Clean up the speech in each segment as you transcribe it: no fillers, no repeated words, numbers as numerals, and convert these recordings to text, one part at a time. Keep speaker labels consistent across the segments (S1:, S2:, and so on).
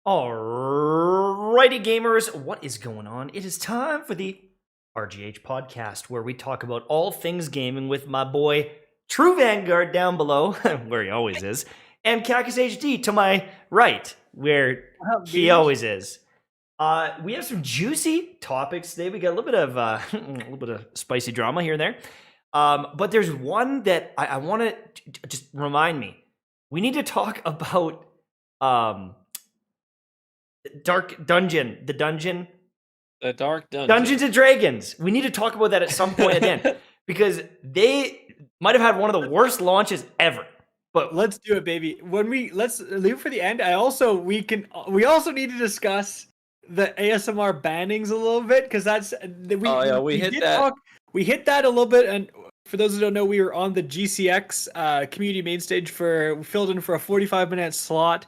S1: Alrighty, gamers, what is going on? It is time for the RGH podcast, where we talk about all things gaming with my boy True Vanguard down below, where he always is, and KackisHD to my right, where he always is. We have some juicy topics today. We got a little bit of spicy drama here and there. But there's one that I want to just remind me. We need to talk about Dark Dungeon, the Dungeons and Dragons. We need to talk about that at some point at the end because they might have had one of the worst launches ever. But
S2: let's do it, baby. Let's leave it for the end. We also need to discuss the ASMR bannings a little bit because we hit that a little bit. And for those who don't know, we were on the GCX community main stage we filled in for a 45-minute slot.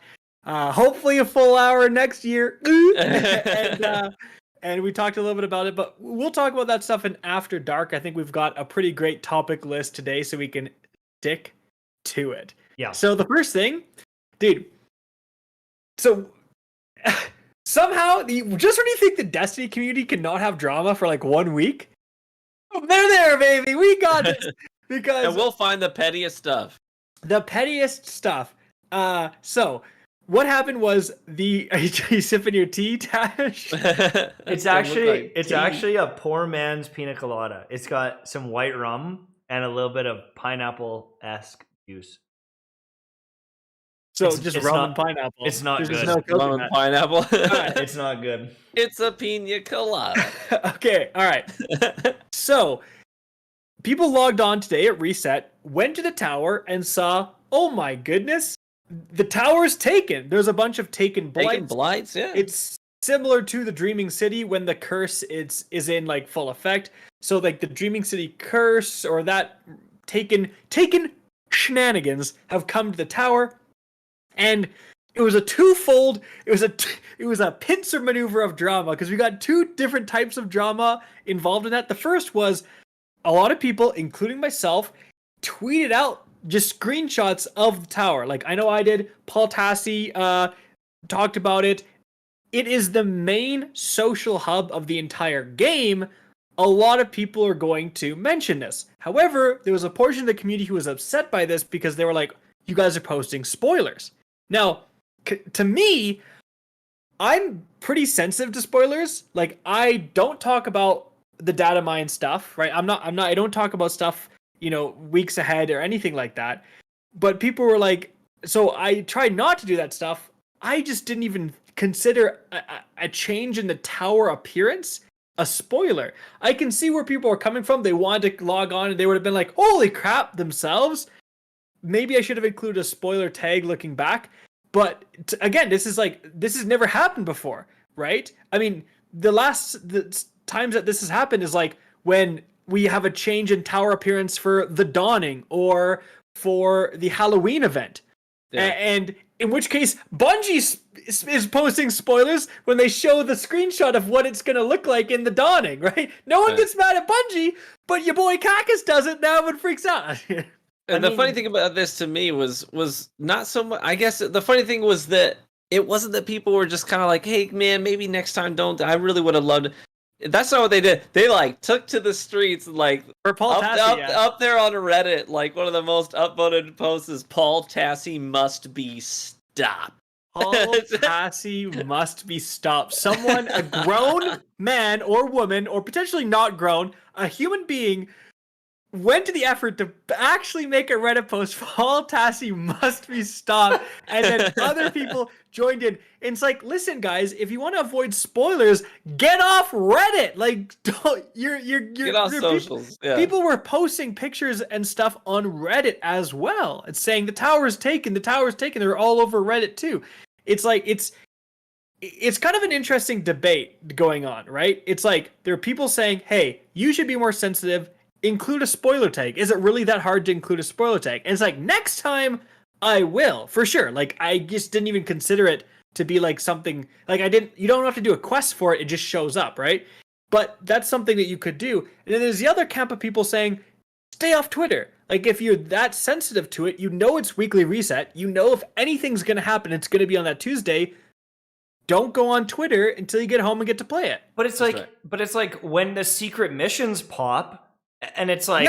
S2: Hopefully a full hour next year. and we talked a little bit about it, but we'll talk about that stuff in After Dark. I think we've got a pretty great topic list today, so we can stick to it.
S1: Yeah.
S2: So the first thing, dude. So somehow, just when you think the Destiny community cannot have drama for like 1 week, they're there, baby. We got this.
S3: And we'll find the pettiest stuff.
S2: So what happened was are you sipping your tea, Tash?
S1: It's actually a poor man's pina colada. It's got some white rum and a little bit of pineapple-esque juice.
S2: So it's rum and pineapple.
S1: It's not good.
S3: Rum and pineapple.
S1: Right, it's not good.
S3: It's a pina colada.
S2: Okay, all right. So people logged on today at reset, went to the tower, and saw, oh my goodness, the tower's taken. There's a bunch of taken blights.
S3: Yeah.
S2: It's similar to the Dreaming City when the curse is in like full effect. So like the Dreaming City curse or that taken shenanigans have come to the tower, and it was a twofold. It was a pincer maneuver of drama because we got two different types of drama involved in that. The first was a lot of people, including myself, tweeted out just screenshots of the tower. Like I know I did. Paul Tassi talked about it. It is the main social hub of the entire game. A lot of people are going to mention this. However, there was a portion of the community who was upset by this because they were like, you guys are posting spoilers. Now, to me, I'm pretty sensitive to spoilers. Like I don't talk about the data mine stuff, right? I don't talk about stuff, weeks ahead or anything like that. But people were like, so I tried not to do that stuff. I just didn't even consider a change in the tower appearance a spoiler. I can see where people are coming from. They wanted to log on and they would have been like, holy crap themselves. Maybe I should have included a spoiler tag looking back. But again, this has never happened before, right? I mean, the times that this has happened is like when we have a change in tower appearance for the Dawning or for the Halloween event. Yeah. And in which case, Bungie is posting spoilers when they show the screenshot of what it's going to look like in the Dawning, right? No one gets mad at Bungie, but your boy Kackis does it now and freaks out.
S3: And the funny thing about this to me was not so much. I guess the funny thing was that it wasn't that people were just kind of like, hey, man, maybe next time don't. I really would have loved it. That's not what they did. They took to the streets
S2: for Paul Tassi,
S3: up there on Reddit. Like one of the most upvoted posts is Paul Tassi must be stopped.
S2: Paul Tassi must be stopped. Someone, a grown man or woman, or potentially not grown, a human being, went to the effort to actually make a Reddit post. Paul Tassi must be stopped, and then other people joined in. And it's like, listen, guys, if you want to avoid spoilers, get off Reddit. Like, get off
S3: socials.
S2: People were posting pictures and stuff on Reddit as well. It's saying the tower is taken. The tower is taken. They're all over Reddit too. It's like it's kind of an interesting debate going on, right? It's like there are people saying, hey, you should be more sensitive. Include a spoiler tag. Is it really that hard to include a spoiler tag? And it's like, next time I will, for sure. Like, I just didn't even consider it to be like something, like you don't have to do a quest for it. It just shows up, right? But that's something that you could do. And then there's the other camp of people saying, stay off Twitter. Like, if you're that sensitive to it, you know it's weekly reset. You know if anything's going to happen, it's going to be on that Tuesday. don't go on Twitter until you get home and get to play it.
S1: But it's like, when the secret missions pop, and it's like,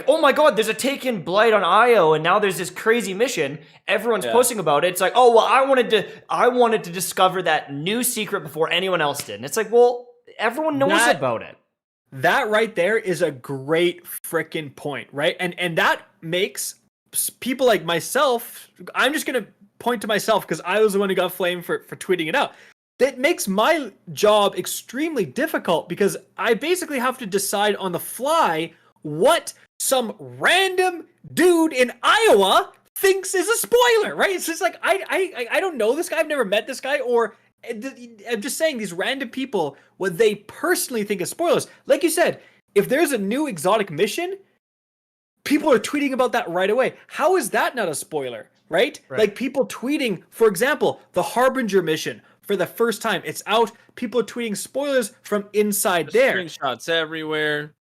S1: oh my god, there's a Taken Blight on Io, and now there's this crazy mission. Everyone's posting about it. It's like, oh well, I wanted to discover that new secret before anyone else did. And it's like, well, everyone knows about it.
S2: That right there is a great freaking point, right? And that makes people like myself. I'm just gonna point to myself because I was the one who got flamed for tweeting it out. That makes my job extremely difficult because I basically have to decide on the fly what some random dude in Iowa thinks is a spoiler, right? It's just like I don't know this guy. I've never met this guy, or I'm just saying these random people what they personally think is spoilers. Like you said, if there's a new exotic mission, people are tweeting about that right away. How is that not a spoiler, right? Like people tweeting, for example, the Harbinger mission for the first time. It's out. People are tweeting spoilers from inside there.
S3: Screenshots everywhere.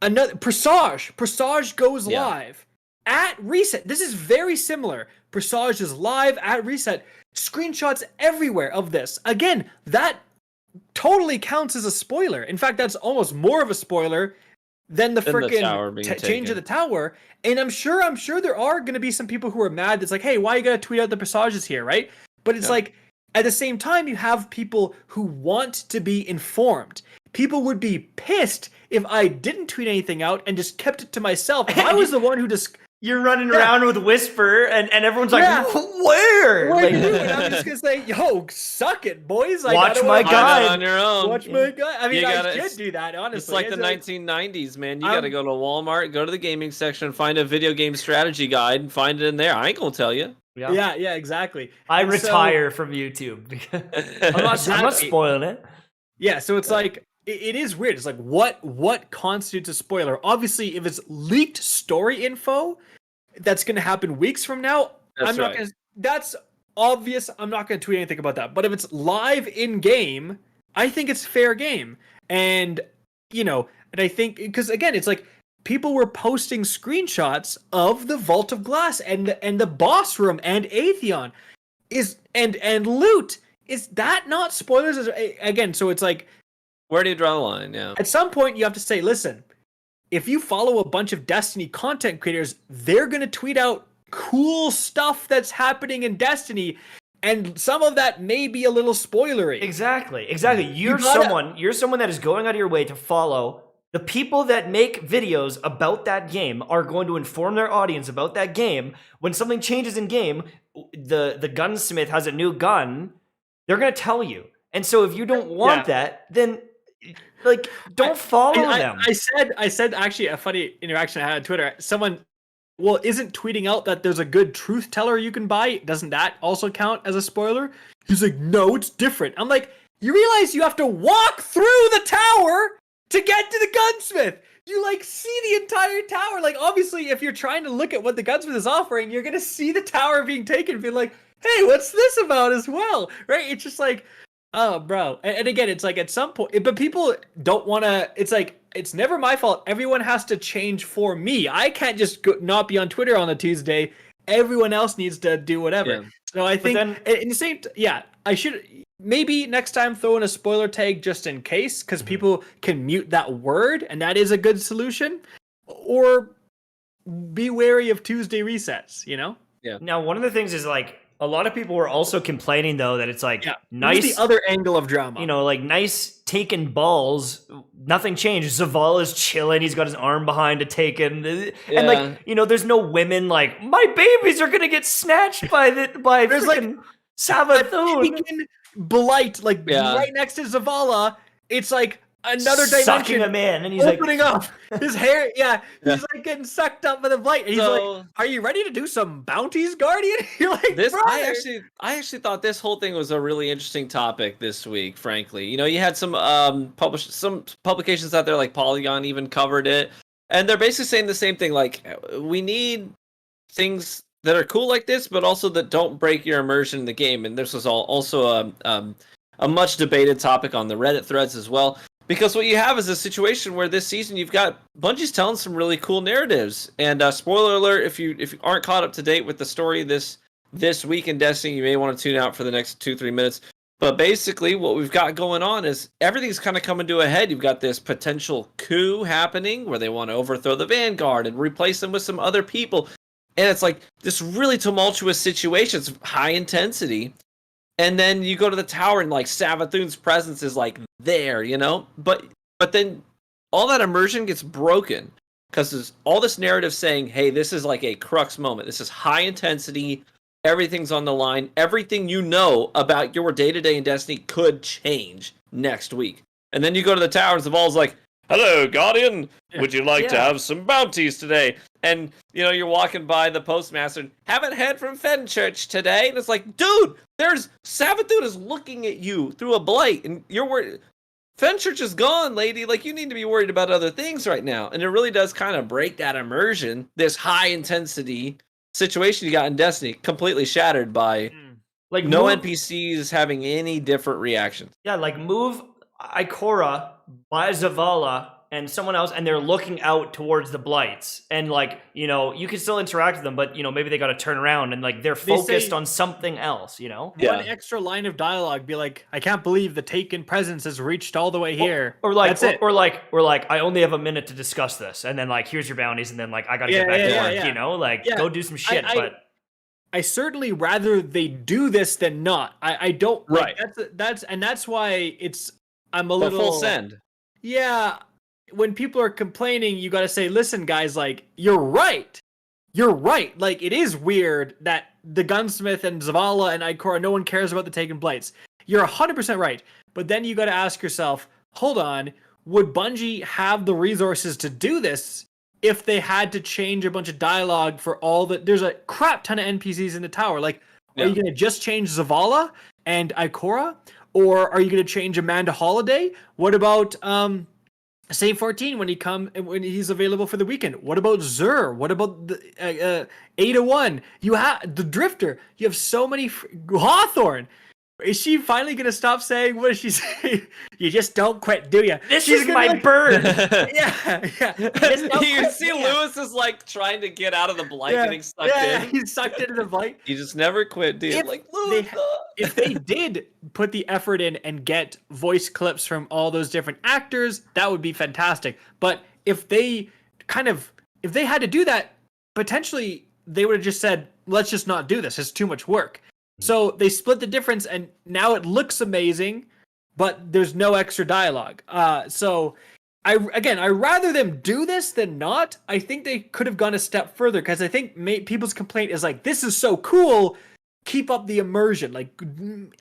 S2: Another Presage goes live at reset. This is very similar. Presage is live at reset. Screenshots everywhere of this. Again, that totally counts as a spoiler. In fact, that's almost more of a spoiler than the freaking change of the tower. And I'm sure there are going to be some people who are mad. That's like, hey, why you got to tweet out the Presages here, right? But it's like, at the same time, you have people who want to be informed. People would be pissed if I didn't tweet anything out and just kept it to myself. If I was the one who just...
S1: You're running around with Whisper, and everyone's like, where?
S2: Like, dude, I'm just going to say, yo, suck it, boys.
S1: Watch my guide.
S3: On your own.
S2: Watch my guide. I mean, I should do that, honestly.
S3: It's like the 1990s, man. You got to go to Walmart, go to the gaming section, find a video game strategy guide, and find it in there. I ain't going to tell you.
S2: Yeah, exactly.
S1: I retire from YouTube. I'm not spoiling it.
S2: Yeah, so it's like... It is weird. It's like what constitutes a spoiler? Obviously, if it's leaked story info, that's going to happen weeks from now. That's obvious. I'm not going to tweet anything about that. But if it's live in game, I think it's fair game. And and I think because again, it's like people were posting screenshots of the Vault of Glass and the boss room and Atheon and loot. Is that not spoilers? Again, so it's like.
S3: Where do you draw the line? Yeah.
S2: At some point, you have to say, listen, if you follow a bunch of Destiny content creators, they're going to tweet out cool stuff that's happening in Destiny, and some of that may be a little spoilery.
S1: Exactly. You're someone that is going out of your way to follow the people that make videos about that game are going to inform their audience about that game. When something changes in game, the gunsmith has a new gun, they're going to tell you. And so if you don't want that, then don't follow them.
S2: I said actually a funny interaction I had on Twitter. Someone, isn't tweeting out that there's a good truth teller you can buy? Doesn't that also count as a spoiler? He's like, no, it's different. I'm like, you realize you have to walk through the tower to get to the gunsmith. You see the entire tower. Obviously, if you're trying to look at what the gunsmith is offering, you're gonna see the tower being taken and be like, hey, what's this about as well? Right? It's just like. Oh, bro. And again, it's like at some point, but people don't want to, it's like, it's never my fault. Everyone has to change for me. I can't just not be on Twitter on a Tuesday. Everyone else needs to do whatever. Yeah. So I think in the same, I should maybe next time throw in a spoiler tag just in case, because people can mute that word and that is a good solution. Or be wary of Tuesday resets,
S3: Yeah.
S1: Now, one of the things is a lot of people were also complaining, though, that it's nice.
S2: What's the other angle of drama?
S1: Nice Taken balls. Nothing changed. Zavala's chilling. He's got his arm behind a Taken. And, there's no women my babies are going to get snatched by there's Savathun.
S2: Taken blight, right next to Zavala. It's another dimension.
S1: Sucking him in. And he's
S2: opening up. His hair, he's like getting sucked up by the blight. And he's like, "Are you ready to do some bounties, Guardian?" You're like,
S3: this.
S2: Brother.
S3: I actually thought this whole thing was a really interesting topic this week. Frankly, you know, you had some some publications out there like Polygon even covered it, and they're basically saying the same thing. Like, we need things that are cool like this, but also that don't break your immersion in the game. And this was also a much debated topic on the Reddit threads as well. Because what you have is a situation where this season you've got Bungie's telling some really cool narratives. And spoiler alert, if you aren't caught up to date with the story this week in Destiny, you may want to tune out for the next 2-3 minutes. But basically, what we've got going on is everything's kind of coming to a head. You've got this potential coup happening where they want to overthrow the Vanguard and replace them with some other people. And it's like this really tumultuous situation. It's high intensity. And then you go to the tower and like Savathun's presence is like there, you know? But then all that immersion gets broken because there's all this narrative saying, hey, this is like a crux moment. This is high intensity. Everything's on the line. Everything you know about your day-to-day in Destiny could change next week. And then you go to the tower and Zaval's like, hello, Guardian. Would you like to have some bounties today? And, you know, you're walking by the postmaster and haven't heard from Fenchurch today. And it's like, dude, Savathun is looking at you through a blight. And you're worried. Fenchurch is gone, lady. Like, you need to be worried about other things right now. And it really does kind of break that immersion, this high-intensity situation you got in Destiny, completely shattered by
S1: like
S3: no NPCs having any different reactions.
S1: Yeah, like move Ikora by Zavala and someone else, and they're looking out towards the blights, and like, you know, you can still interact with them, but you know, maybe they got to turn around and like they're focused on something else, you know.
S2: One extra line of dialogue, be like, I can't believe the Taken presence has reached all the way here,
S1: or like,
S2: that's it.
S1: Or like, I only have a minute to discuss this, and then like, here's your bounties, and then like, I gotta get back to work, you know, like go do some shit. But
S2: I certainly rather they do this than not. I don't like, that's why I'm a little
S3: full send.
S2: Yeah. When people are complaining, you got to say, listen, guys, like, you're right. You're right. Like, it is weird that the Gunsmith and Zavala and Ikora, no one cares about the Taken Blights. You're 100% right. But then you got to ask yourself, hold on, would Bungie have the resources to do this if they had to change a bunch of dialogue for all the... There's a crap ton of NPCs in the tower. Like, are you going to just change Zavala and Ikora? Or are you going to change Amanda Holiday? What about... Save 14 when he's available for the weekend. What about Zur? What about the Ada 1? You have the Drifter. You have so many Hawthorne. Is she finally gonna stop saying, what does she say? You just don't quit, do you?
S1: This is my bird.
S2: Yeah.
S3: You see Lewis is like trying to get out of the blight, getting sucked in.
S2: He's sucked into the blight.
S3: You just never quit, dude.
S2: If they did put the effort in and get voice clips from all those different actors, that would be fantastic. But if they had to do that, potentially they would have just said, let's just not do this. It's too much work. So they split the difference, and now it looks amazing, but there's no extra dialogue. So I rather them do this than not. I think they could have gone a step further, because I think people's complaint is like, this is so cool. Keep up the immersion. Like,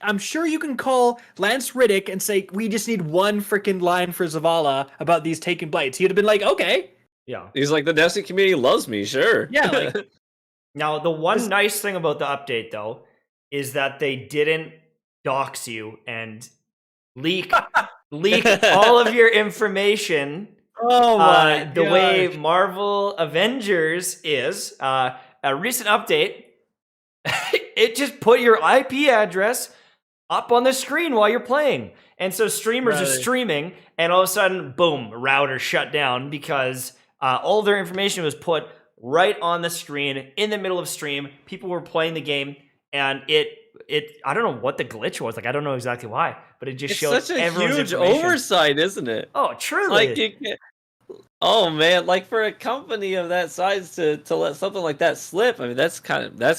S2: I'm sure you can call Lance Riddick and say, we just need one freaking line for Zavala about these Taken Blights. He'd have been like, okay.
S1: Yeah.
S3: He's like, the Destiny community loves me, sure.
S2: Yeah. Like,
S1: now, the one nice thing about the update, though, is that they didn't dox you and leak all of your information.
S2: Oh my
S1: the way Marvel Avengers is. A recent update, it just put your IP address up on the screen while you're playing. And so streamers are streaming, and all of a sudden, boom, router shut down because all their information was put right on the screen in the middle of stream. People were playing the game, and it I don't know what the glitch was. Like, I don't know exactly why, but it just showed
S3: such a
S1: everyone's
S3: huge
S1: information.
S3: oversight, isn't it?
S1: Oh, truly.
S3: Like, oh man, like for a company of that size to let something like that slip, I mean, that's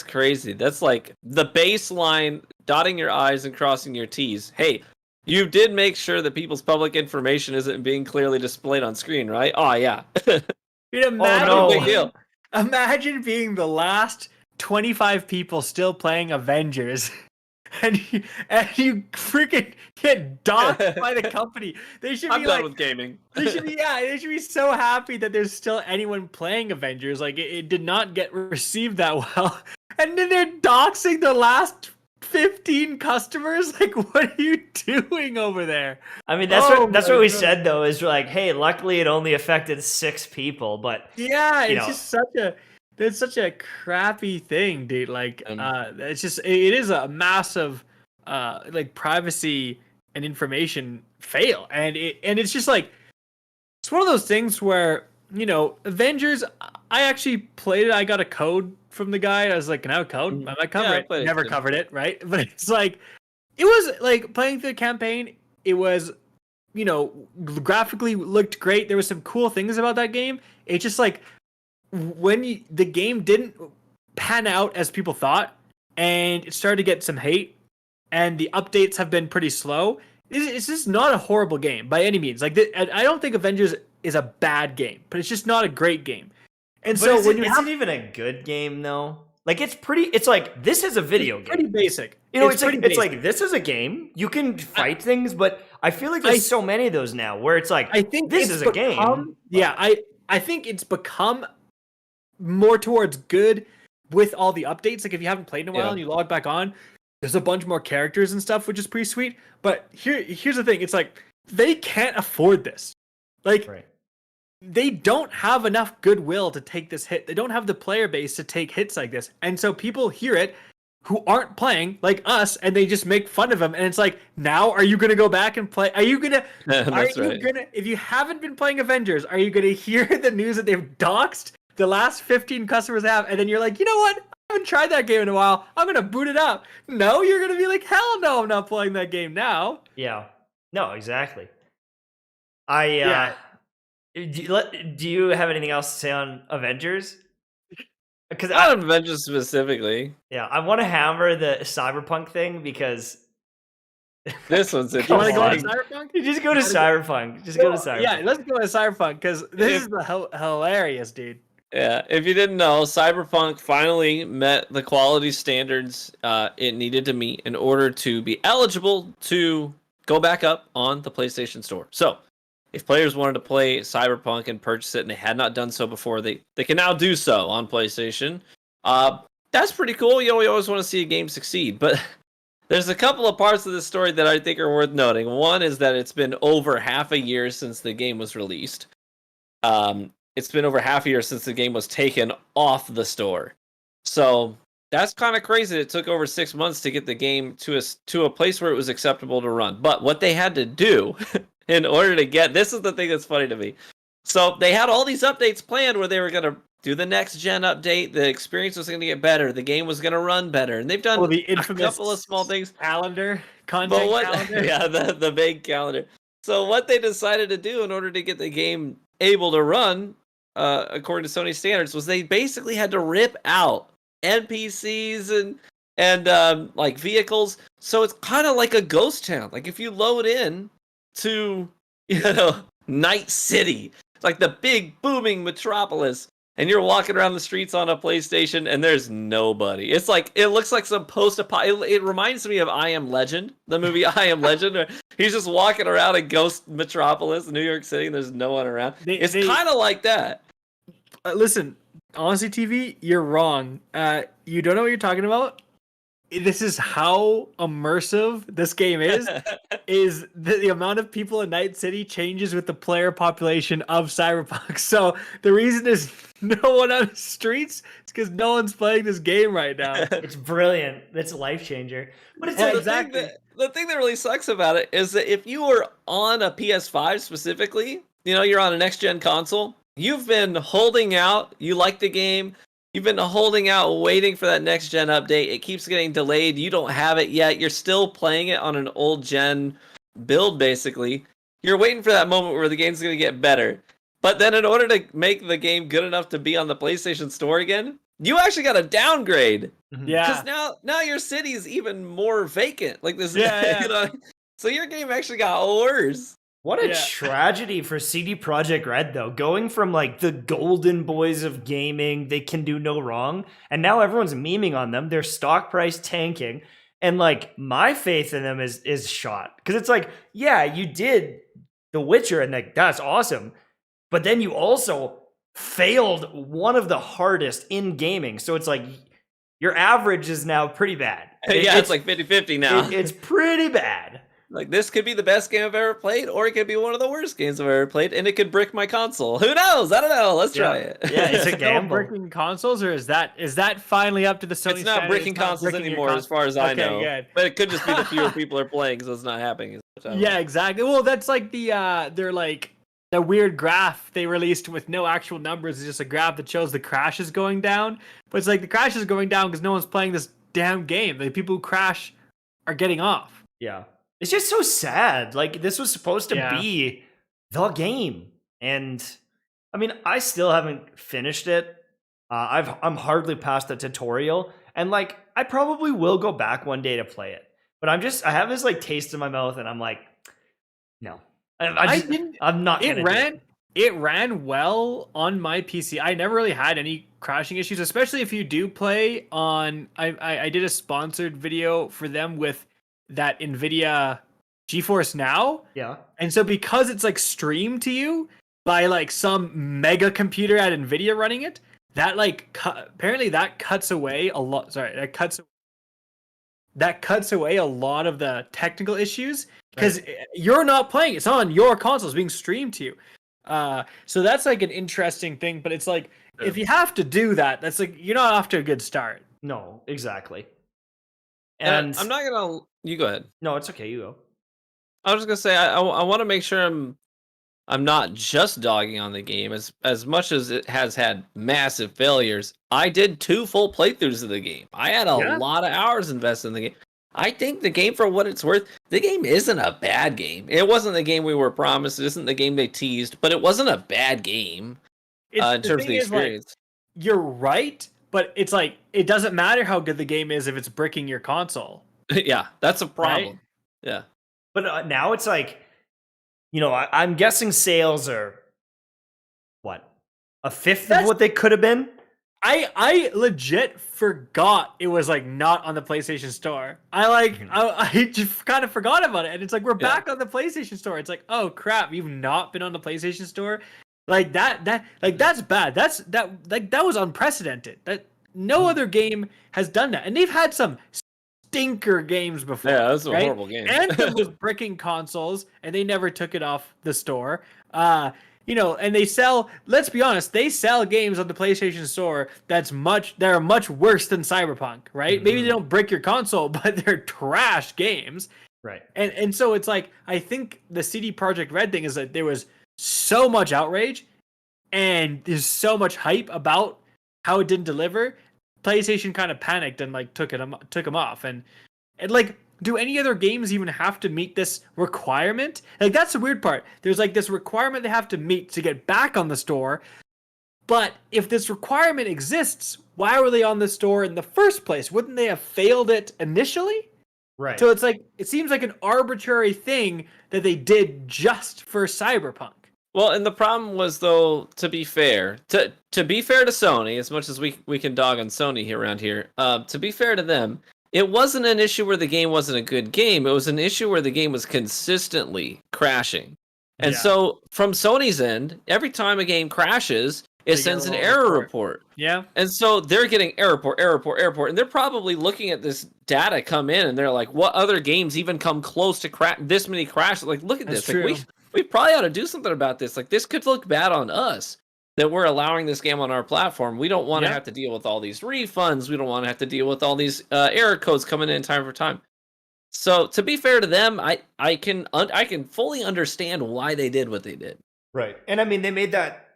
S3: crazy. That's like the baseline, dotting your I's and crossing your T's. Hey, you did make sure that people's public information isn't being clearly displayed on screen, right? Oh yeah.
S2: Imagine being the last 25 people still playing Avengers, and you freaking get docked by the company. They should be
S3: I'm done with gaming.
S2: They should be so happy that there's still anyone playing Avengers. Like, it did not get received that well, and then they're doxing the last 15 customers. Like, what are you doing over there?
S1: I mean, that's what we said, though, is like, hey, luckily it only affected 6 people, but
S2: yeah, it's such a crappy thing, dude. Like, it is a massive like privacy and information fail, and it's just like, it's one of those things where, you know, Avengers, I actually played it. I got a code from the guy. I was like, can I have a code? I might cover it. Never covered it, right? But it's like, it was like playing through the campaign. It was, graphically looked great. There was some cool things about that game. It's just like when the game didn't pan out as people thought, and it started to get some hate, and the updates have been pretty slow. It's just not a horrible game by any means. Like I don't think Avengers is a bad game, but it's just not a great game. And
S1: But
S2: so
S1: is
S2: when
S1: it,
S2: you
S1: is
S2: have
S1: it even a good game though? Like it's like this is a video game.
S2: pretty basic.
S1: It's
S2: pretty
S1: like this is a game. You can fight things, but I feel like there's so many of those now where it's like
S2: I think
S1: this
S2: it's
S1: is a game.
S2: Yeah, I think it's become more towards good with all the updates. Like if you haven't played in a while and you log back on, there's a bunch more characters and stuff, which is pretty sweet. But here's the thing: it's like they can't afford this. Like they don't have enough goodwill to take this hit. They don't have the player base to take hits like this, and so people hear it who aren't playing, like us, and they just make fun of them. And it's like, now are you gonna go back and play? Are you gonna? If you haven't been playing Avengers, are you gonna hear the news that they've doxed the last 15 customers have, and then you're like, you know what? I haven't tried that game in a while. I'm gonna boot it up. No, you're gonna be like, hell no, I'm not playing that game now.
S1: Yeah. No, exactly. Do you have anything else to say on Avengers? Because
S3: Not on Avengers specifically.
S1: Yeah, I want to hammer the Cyberpunk thing because
S3: This one's
S2: You want to
S3: interesting.
S2: go to Cyberpunk?
S1: you just go to Cyberpunk. Just go to Cyberpunk.
S2: Yeah, let's go to Cyberpunk because this is hilarious, dude.
S3: Yeah, if you didn't know, Cyberpunk finally met the quality standards it needed to meet in order to be eligible to go back up on the PlayStation Store. So, if players wanted to play Cyberpunk and purchase it and they had not done so before, they can now do so on PlayStation. That's pretty cool. You always want to see a game succeed, but there's a couple of parts of the story that I think are worth noting. One is that it's been over half a year since the game was released. It's been over half a year since the game was taken off the store. So that's kind of crazy. It took over 6 months to get the game to a place where it was acceptable to run. But what they had to do in order to get... This is the thing that's funny to me. So they had all these updates planned where they were going to do the next gen update. The experience was going to get better. The game was going to run better. And they've done
S2: the infamous
S3: a couple of small things.
S2: Content calendar.
S3: Yeah, the big calendar. So what they decided to do in order to get the game able to run, according to Sony standards, was they basically had to rip out NPCs and like vehicles. So it's kind of like a ghost town. Like if you load in to, Night City, like the big booming metropolis, and you're walking around the streets on a PlayStation and there's nobody. It's like, it looks like some it reminds me of I Am Legend, the movie I Am Legend, where he's just walking around a ghost metropolis, New York City, and there's no one around. It's kind of like that.
S2: Listen, honestly, TV, you're wrong. You don't know what you're talking about. This is how immersive this game is. Is the amount of people in Night City changes with the player population of Cyberpunk. So the reason there's no one on the streets is because no one's playing this game right now.
S1: It's brilliant. It's a life changer. But it's
S3: The thing that really sucks about it is that if you were on a PS5 specifically, you're on a next-gen console, you've been holding out, you like the game, you've been holding out, waiting for that next-gen update, it keeps getting delayed, you don't have it yet, you're still playing it on an old-gen build, basically. You're waiting for that moment where the game's going to get better. But then in order to make the game good enough to be on the PlayStation Store again, you actually got to downgrade.
S2: Yeah.
S3: Because now your city is even more vacant. Like this.
S2: Yeah.
S3: So your game actually got worse.
S1: What a tragedy for CD Projekt Red, though. Going from like the golden boys of gaming, they can do no wrong, and now everyone's memeing on them. Their stock price tanking, and like my faith in them is shot. Because it's like, yeah, you did The Witcher, and like that's awesome, but then you also failed one of the hardest in gaming. So it's like your average is now pretty bad.
S3: It's like 50-50 now.
S1: It's pretty bad.
S3: Like, this could be the best game I've ever played, or it could be one of the worst games I've ever played, and it could brick my console. Who knows? I don't know. Let's try it.
S1: Yeah, it's a gamble.
S2: Bricking consoles, or is that finally up to the Sony?
S3: It's not bricking consoles anymore, as far as I know.
S2: Good.
S3: But it could just be the fewer people are playing, so it's not happening.
S2: Yeah, exactly. Well, that's like they're like the weird graph they released with no actual numbers. It's just a graph that shows the crashes going down. But it's like the crash is going down because no one's playing this damn game. The people who crash are getting off.
S1: Yeah. It's just so sad. Like, this was supposed to
S2: Yeah.
S1: be the game. And I mean, I still haven't finished it. I'm hardly past the tutorial. And like, I probably will go back one day to play it. But I have this like taste in my mouth, and I'm like, no. I'm not gonna do it.
S2: It ran well on my PC. I never really had any crashing issues, especially if you do play on. I did a sponsored video for them with that NVIDIA GeForce Now,
S1: Yeah.
S2: and so because it's like streamed to you by like some mega computer at NVIDIA running it, that like apparently that cuts away a lot. Sorry, that cuts away a lot of the technical issues because you're not playing. It's on your console. It's being streamed to you. So that's like an interesting thing, but it's like if you have to do that, that's like you're not off to a good start.
S1: No, exactly.
S3: And I'm not gonna. You go ahead.
S1: No, it's okay. You go.
S3: I was just gonna say I want to make sure I'm not just dogging on the game as much as it has had massive failures. I did 2 full playthroughs of the game. I had a lot of hours invested in the game. I think the game, for what it's worth, the game isn't a bad game. It wasn't the game we were promised. It isn't the game they teased, but it wasn't a bad game in terms of the experience.
S2: Like, you're right, but it's like it doesn't matter how good the game is if it's bricking your console.
S3: Yeah, that's a problem.
S2: Right?
S3: Yeah.
S1: But now it's like, I'm guessing sales are, what, a fifth of what they could have been?
S2: I legit forgot it was like not on the PlayStation Store. I just kind of forgot about it, and it's like we're back on the PlayStation Store. It's like, oh crap, you've not been on the PlayStation Store, like that's bad. That was unprecedented. That no other game has done that, and they've had some stinker games before.
S3: Yeah, that's a horrible game.
S2: Anthem was bricking consoles, and they never took it off the store. And they sell. Let's be honest, they sell games on the PlayStation Store that are much worse than Cyberpunk, right? Mm-hmm. Maybe they don't break your console, but they're trash games,
S1: right?
S2: And so it's like I think the CD Projekt Red thing is that there was so much outrage, and there's so much hype about how it didn't deliver. PlayStation kind of panicked and like took them off, and like. Do any other games even have to meet this requirement? Like, that's the weird part. There's like this requirement they have to meet to get back on the store. But if this requirement exists, why were they on the store in the first place? Wouldn't they have failed it initially?
S1: Right.
S2: So it's like, it seems like an arbitrary thing that they did just for Cyberpunk.
S3: Well, and the problem was, though, to be fair to Sony, as much as we can dog on Sony here around here, to be fair to them, it wasn't an issue where the game wasn't a good game. It was an issue where the game was consistently crashing. And so from Sony's end, every time a game crashes, it sends an error report.
S2: Yeah.
S3: And so they're getting error report. And they're probably looking at this data come in, and they're like, what other games even come close to this many crashes? Like, look at this. Like, we probably ought to do something about this. Like, this could look bad on us that we're allowing this game on our platform. We don't want to have to deal with all these refunds. We don't want to have to deal with all these error codes coming in time for time. So to be fair to them, I can fully understand why they did what they did.
S1: Right. And I mean, they made that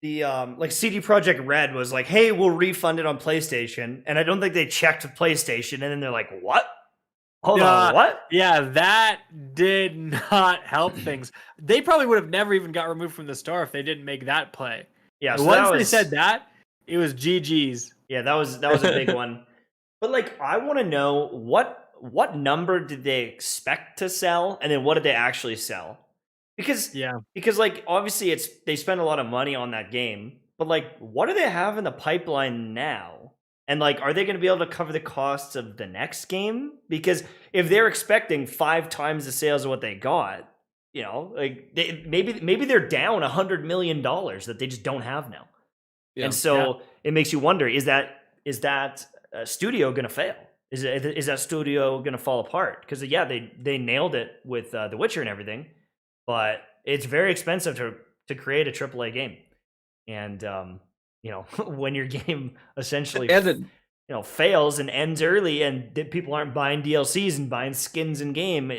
S1: like CD Projekt Red was like, hey, we'll refund it on PlayStation. And I don't think they checked with PlayStation. And then they're like, what? Hold on, what?
S2: Yeah, that did not help things. They probably would have never even got removed from the store if they didn't make that play.
S1: Yeah, so
S2: once they said that, it was GG's.
S1: Yeah, that was a big one. But like, I want to know what number did they expect to sell, and then what did they actually sell? Because like obviously they spend a lot of money on that game, but like, what do they have in the pipeline now? And like, are they going to be able to cover the costs of the next game? Because if they're expecting 5 times the sales of what they got, like maybe they're down $100 million that they just don't have now. Yeah. And so it makes you wonder, is that studio going to fail? Is that studio going to fall apart? Because they nailed it with The Witcher and everything, but it's very expensive to create a AAA game. And when your game essentially fails and ends early, and people aren't buying DLCs and buying skins in game,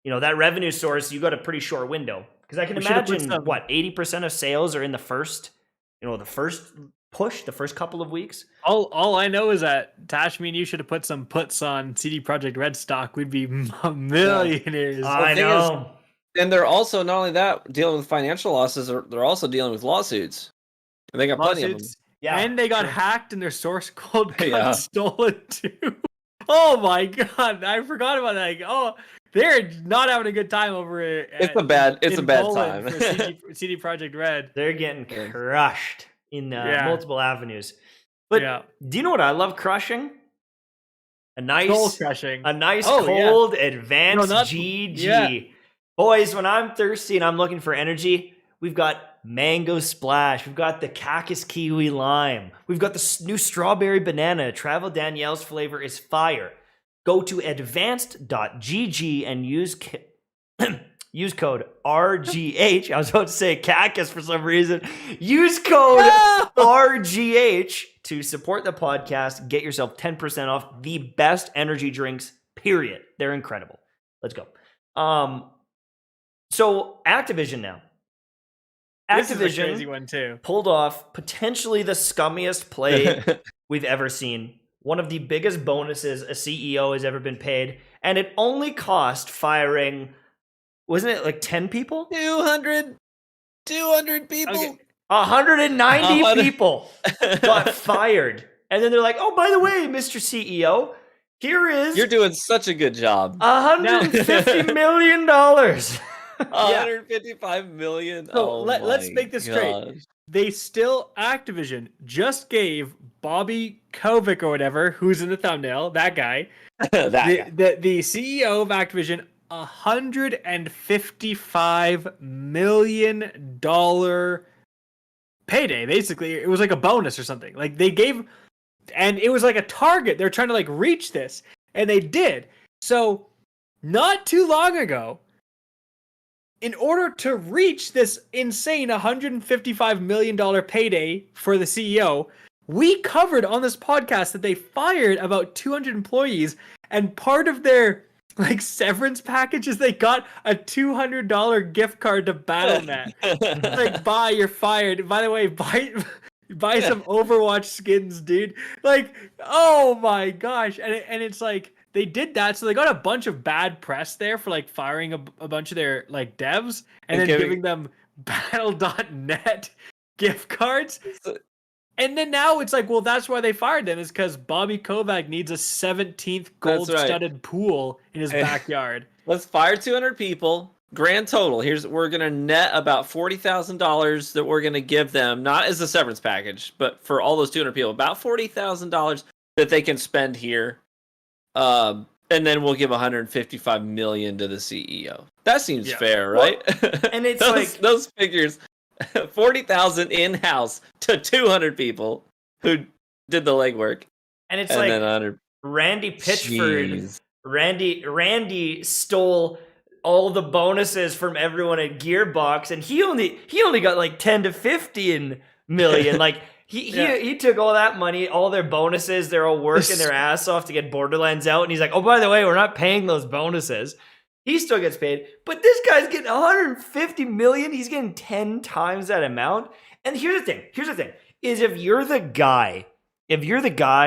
S1: that revenue source, you got a pretty short window. Because I can imagine 80% of sales are in the first push, the first couple of weeks.
S2: All I know is that Tash, me and you should have put some puts on CD Projekt Red stock. We'd be millionaires.
S1: I
S3: thing
S1: know.
S3: And they're also not only that dealing with financial losses, they're also dealing with lawsuits. And they got plenty of them.
S1: Yeah,
S2: and they got hacked and their source code got
S3: Yeah.
S2: stolen too. Oh my god, I forgot about that. Like, oh, they're not having a good time over it.
S3: It's a bad
S2: Poland
S3: time.
S2: for CD Projekt Red.
S1: They're getting crushed in
S2: Yeah.
S1: multiple avenues. But
S2: Yeah.
S1: do you know what I love crushing? A nice,
S2: Soul crushing.
S1: cold advanced
S2: not-
S1: GG.
S2: yeah.
S1: Boys, when I'm thirsty and I'm looking for energy, we've got Mango Splash. We've got the Cactus Kiwi Lime. We've got the new Strawberry Banana. Travel Danielle's flavor is fire. Go to advanced.gg and use code RGH. I was about to say Cactus for some reason. Use code RGH to support the podcast. Get yourself 10% off the best energy drinks, period. They're incredible. Let's go. So Activision now.
S2: This is a
S1: Activision
S2: crazy one too.
S1: pulled off potentially the scummiest play we've ever seen. One of the biggest bonuses a CEO has ever been paid. And it only cost firing, wasn't it like 10 people?
S3: 200 people.
S2: Okay.
S1: 190 people got fired. And then they're like, oh, by the way, Mr. CEO, here is
S3: You're doing such a good job.
S1: $150 million.
S3: 155 million.
S2: So let's make this straight. They still, Activision just gave Bobby Kovac or whatever, who's in the thumbnail, that guy, the CEO of Activision, $155 million payday. Basically, it was like a bonus or something. Like they gave, and it was like a target. They're trying to like reach this, and they did. So not too long ago, in order to reach this insane $155 million payday for the CEO, we covered on this podcast that they fired about 200 employees, and part of their like severance packages, they got a $200 gift card to Battle.net. Like, bye, you're fired. By the way, buy some Overwatch skins, dude. Like, oh my gosh. And it's like, they did that, so they got a bunch of bad press there for like firing a bunch of their like devs and then giving them Battle.net gift cards. And then now it's like, well, that's why they fired them, is because Bobby Kovac needs a 17th gold-studded pool in his backyard.
S3: Let's fire 200 people. Grand total. We're gonna net about $40,000 that we're gonna give them, not as a severance package, but for all those 200 people, about $40,000 that they can spend here. And then we'll give 155 million to the CEO. That seems fair, right?
S1: Well, and it's
S3: those figures, 40,000 in-house to 200 people who did the legwork.
S1: And it's
S3: and
S1: like
S3: then 100.
S1: Randy Pitchford.
S3: Jeez.
S1: Randy stole all the bonuses from everyone at Gearbox, and he only got like 10 to 15 million. Like he took all that money, all their bonuses. They're all working their ass off to get Borderlands out, and he's like, oh, by the way, we're not paying those bonuses. He still gets paid, but this guy's getting 150 million. He's getting 10 times that amount. And here's the thing: is if you're the guy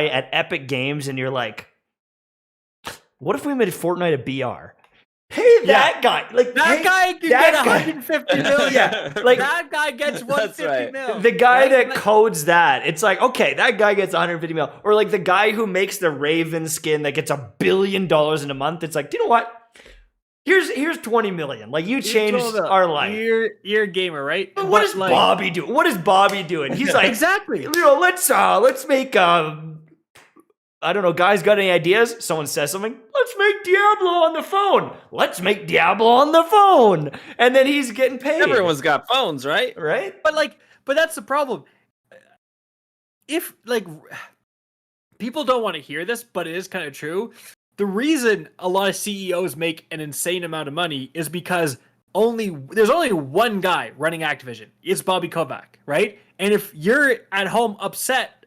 S1: at Epic Games and you're like, what if we made Fortnite a BR? Pay that guy. Like
S2: that guy can get 150 million.
S1: Yeah, like
S2: that guy gets 150 million.
S1: The guy that codes that, it's like, okay, that guy gets 150 million. Or like the guy who makes the Raven skin that gets $1 billion in a month. It's like, do you know what? Here's 20 million. Like, you changed our life.
S2: You're a gamer, right?
S1: But what is Bobby doing? What is Bobby doing? He's like,
S2: exactly.
S1: You know, let's make I don't know, guys, got any ideas? Someone says something. Let's make Diablo on the phone. Let's make Diablo on the phone. And then he's getting paid.
S3: Everyone's got phones, right?
S1: Right?
S2: But that's the problem. If like people don't want to hear this, but it is kind of true. The reason a lot of CEOs make an insane amount of money is because there's only one guy running Activision. It's Bobby Kovac, right? And if you're at home upset,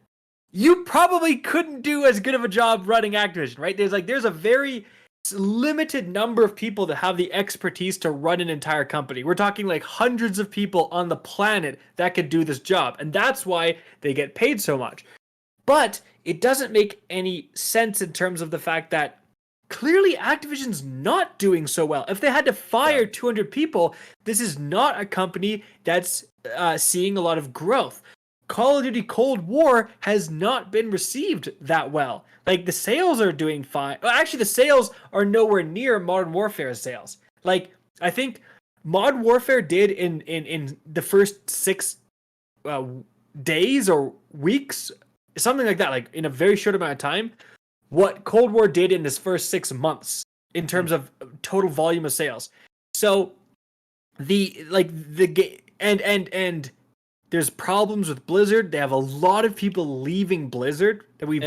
S2: you probably couldn't do as good of a job running Activision, right? There's a very limited number of people that have the expertise to run an entire company. We're talking like hundreds of people on the planet that could do this job, and that's why they get paid so much. But it doesn't make any sense in terms of the fact that clearly Activision's not doing so well. If they had to fire 200 people, this is not a company that's seeing a lot of growth. Call of Duty Cold War has not been received that well. Like, the sales are doing fine. Well, actually, the sales are nowhere near Modern Warfare's sales. Like, I think Modern Warfare did in the first 6 days or weeks, something like that, like in a very short amount of time, what Cold War did in this first 6 months in terms of total volume of sales. So and there's problems with Blizzard. They have a lot of people leaving Blizzard that we've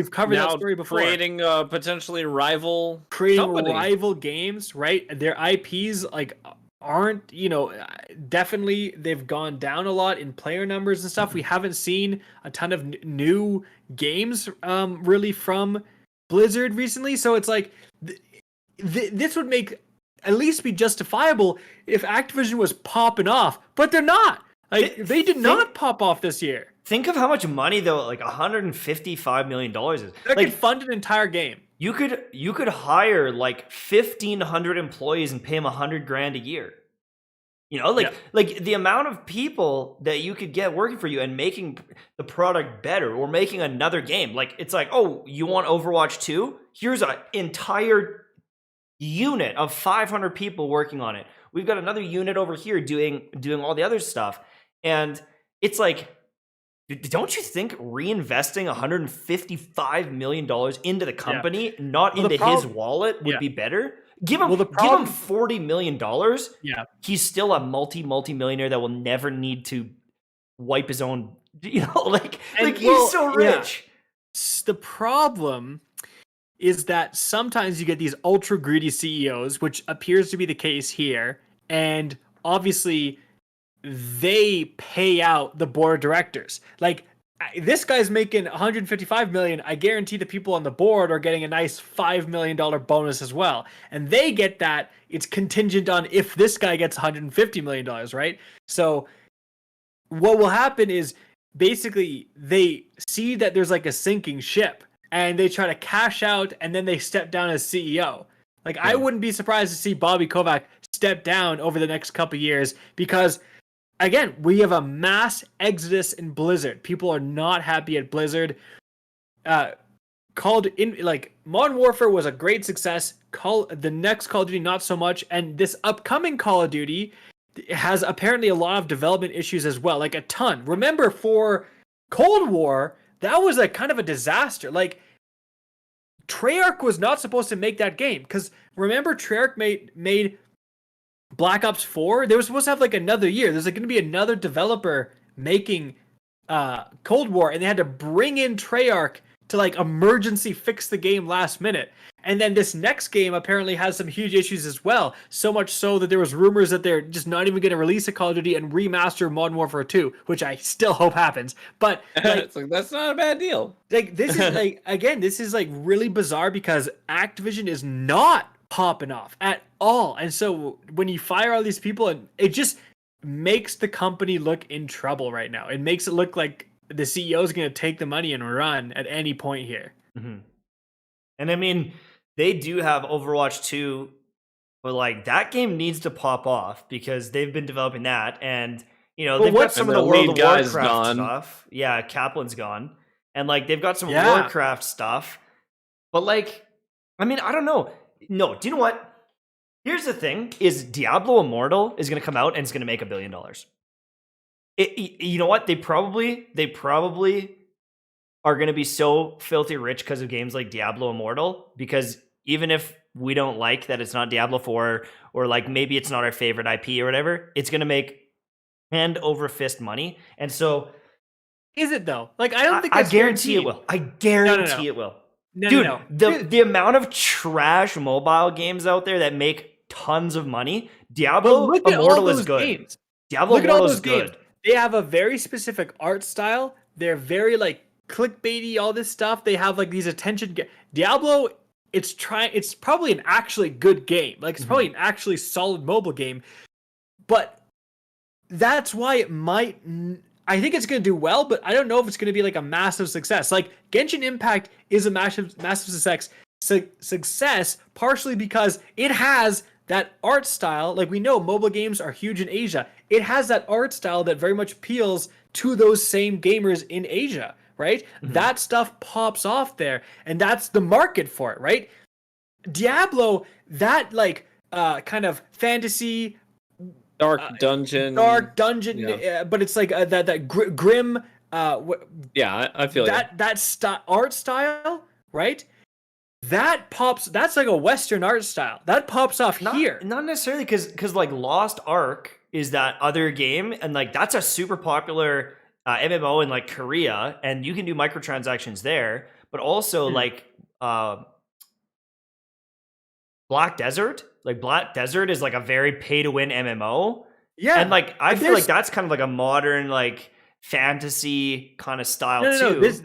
S2: covered that story before.
S3: Creating potentially rival
S2: games, right? Their IPs like aren't, definitely they've gone down a lot in player numbers and stuff. We haven't seen a ton of new games really from Blizzard recently. So it's like this would make at least be justifiable if Activision was popping off, but they're not. Like, they did not pop off this year.
S1: Think of how much money though, like $155 million is.
S2: That could fund an entire game.
S1: You could hire like 1,500 employees and pay them $100,000 a year. Like the amount of people that you could get working for you and making the product better or making another game. Like, it's like, oh, you want Overwatch 2? Here's an entire unit of 500 people working on it. We've got another unit over here doing all the other stuff. And it's like, don't you think reinvesting $155 million into the company, not into his wallet, would be better? Give him $40 million.
S2: Yeah,
S1: he's still a multi-millionaire that will never need to wipe his own. He's so rich.
S2: Yeah. The problem is that sometimes you get these ultra greedy CEOs, which appears to be the case here, and obviously they pay out the board of directors. Like, this guy's making $155 million. I guarantee the people on the board are getting a nice $5 million bonus as well. And they get that. It's contingent on if this guy gets $150 million, right? So what will happen is basically they see that there's like a sinking ship and they try to cash out and then they step down as CEO. Like, I wouldn't be surprised to see Bobby Kovac step down over the next couple of years because, again, we have a mass exodus in Blizzard. People are not happy at Blizzard. Modern Warfare was a great success. The next Call of Duty, not so much. And this upcoming Call of Duty has apparently a lot of development issues as well, like a ton. Remember, for Cold War, that was a kind of a disaster. Like, Treyarch was not supposed to make that game because remember, Treyarch made Black Ops 4. They were supposed to have like another year. There's like going to be another developer making Cold War, and they had to bring in Treyarch to like emergency fix the game last minute. And then this next game apparently has some huge issues as well. So much so that there was rumors that they're just not even going to release a Call of Duty and remaster Modern Warfare 2, which I still hope happens. But
S3: it's like, that's not a bad deal.
S2: Like, this is like, again, this is like really bizarre because Activision is not popping off at all. And so when you fire all these people, and it just makes the company look in trouble right now. It makes it look like the CEO is going to take the money and run at any point here.
S1: Mm-hmm. And I mean, they do have Overwatch 2, but like that game needs to pop off because they've been developing that, and they've got some of the World of Warcraft stuff. Yeah, Kaplan's gone, and like they've got some Warcraft stuff. But like, I mean, I don't know. No, do you know what? Here's the thing: is Diablo Immortal is going to come out and it's going to make $1 billion. You know what? They probably are going to be so filthy rich because of games like Diablo Immortal, because even if we don't like that it's not Diablo 4, or like maybe it's not our favorite IP or whatever, it's going to make hand over fist money. And so,
S2: is it though? Like, I don't think
S1: I guarantee it will. I guarantee it will. Dude, the amount of trash mobile games out there that make tons of money, Diablo Immortal is good.
S2: Games.
S1: Diablo Immortal is good.
S2: Games. They have a very specific art style. They're very like clickbaity, all this stuff. They have like these attention. Diablo it's probably an actually good game. Like, it's probably an actually solid mobile game. But that's why it might. I think it's going to do well, but I don't know if it's going to be like a massive success. Like, Genshin Impact is a massive success, partially because it has that art style. Like, we know mobile games are huge in Asia. It has that art style that very much appeals to those same gamers in Asia, right? That stuff pops off there, and that's the market for it, right? Diablo, that like kind of fantasy,
S3: Dark dungeon,
S2: but it's like that grim.
S3: Yeah, I feel
S2: that art style, right? That pops. That's like a Western art style. That pops off here.
S1: Not necessarily, because like Lost Ark is that other game, and like that's a super popular MMO in like Korea, and you can do microtransactions there. But also like Black Desert. Like Black Desert is like a very pay to win MMO.
S2: Yeah,
S1: and like I feel like that's kind of like a modern like fantasy kind of style too.
S2: This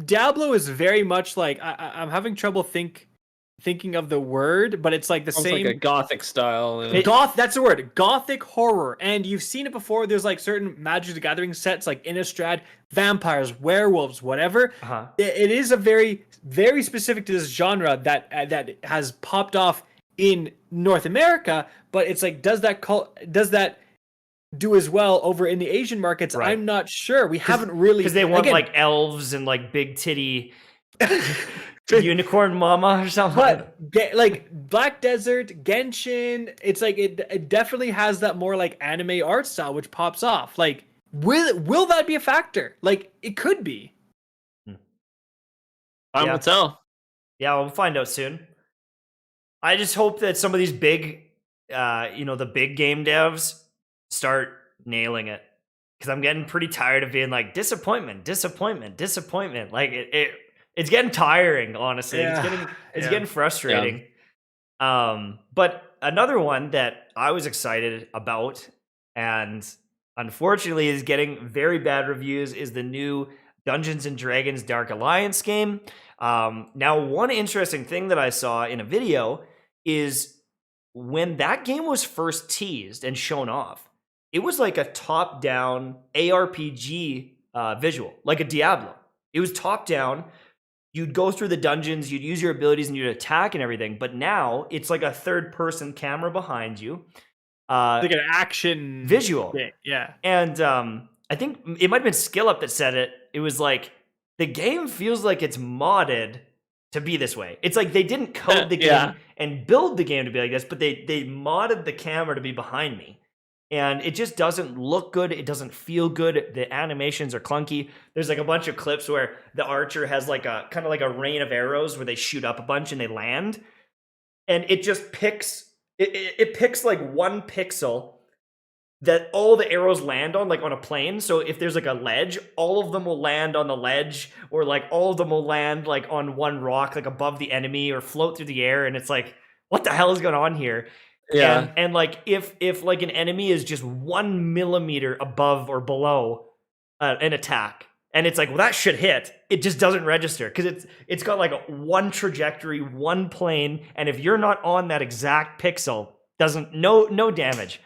S2: Diablo is very much like I'm having trouble thinking of the word, but it's like the same,
S3: like a gothic style.
S2: That's the word, gothic horror. And you've seen it before. There's like certain Magic the Gathering sets, like Innistrad, vampires, werewolves, whatever. It is a very, very specific to this genre that has popped off in North America. But it's like, does that do as well over in the Asian markets? Right. I'm not sure. We haven't really,
S1: because they want like elves and like big titty unicorn mama or something.
S2: But like Black Desert, Genshin, it's like it definitely has that more like anime art style, which pops off. Like, will that be a factor? Like, it could be.
S3: Time will tell.
S1: Yeah, we'll find out soon. I just hope that some of these big, the big game devs start nailing it, because I'm getting pretty tired of being like disappointment. Like it's getting tiring, honestly.
S2: Yeah.
S1: It's getting frustrating. But another one that I was excited about, and unfortunately is getting very bad reviews, is the new Dungeons and Dragons Dark Alliance game. Now, one interesting thing that I saw in a video is when that game was first teased and shown off, it was like a top-down ARPG visual, like a Diablo. It was top-down. You'd go through the dungeons, you'd use your abilities, and you'd attack and everything. But now it's like a third-person camera behind you.
S2: Like an action
S1: visual.
S2: Yeah.
S1: And I think it might have been SkillUp that said it. It was like, the game feels like it's modded to be this way. It's like they didn't code the game and build the game to be like this, but they modded the camera to be behind me. And it just doesn't look good. It doesn't feel good. The animations are clunky. There's like a bunch of clips where the archer has like a kind of like a rain of arrows where they shoot up a bunch and they land. And it just picks, it picks like one pixel that all the arrows land on, like on a plane. So if there's like a ledge, all of them will land on the ledge, or like all of them will land like on one rock, like above the enemy, or float through the air. And it's like, what the hell is going on here?
S3: Yeah.
S1: And like if like an enemy is just 1 millimeter above or below an attack, and it's like, well, that should hit, it just doesn't register, because it's got like one trajectory, one plane, and if you're not on that exact pixel, no damage.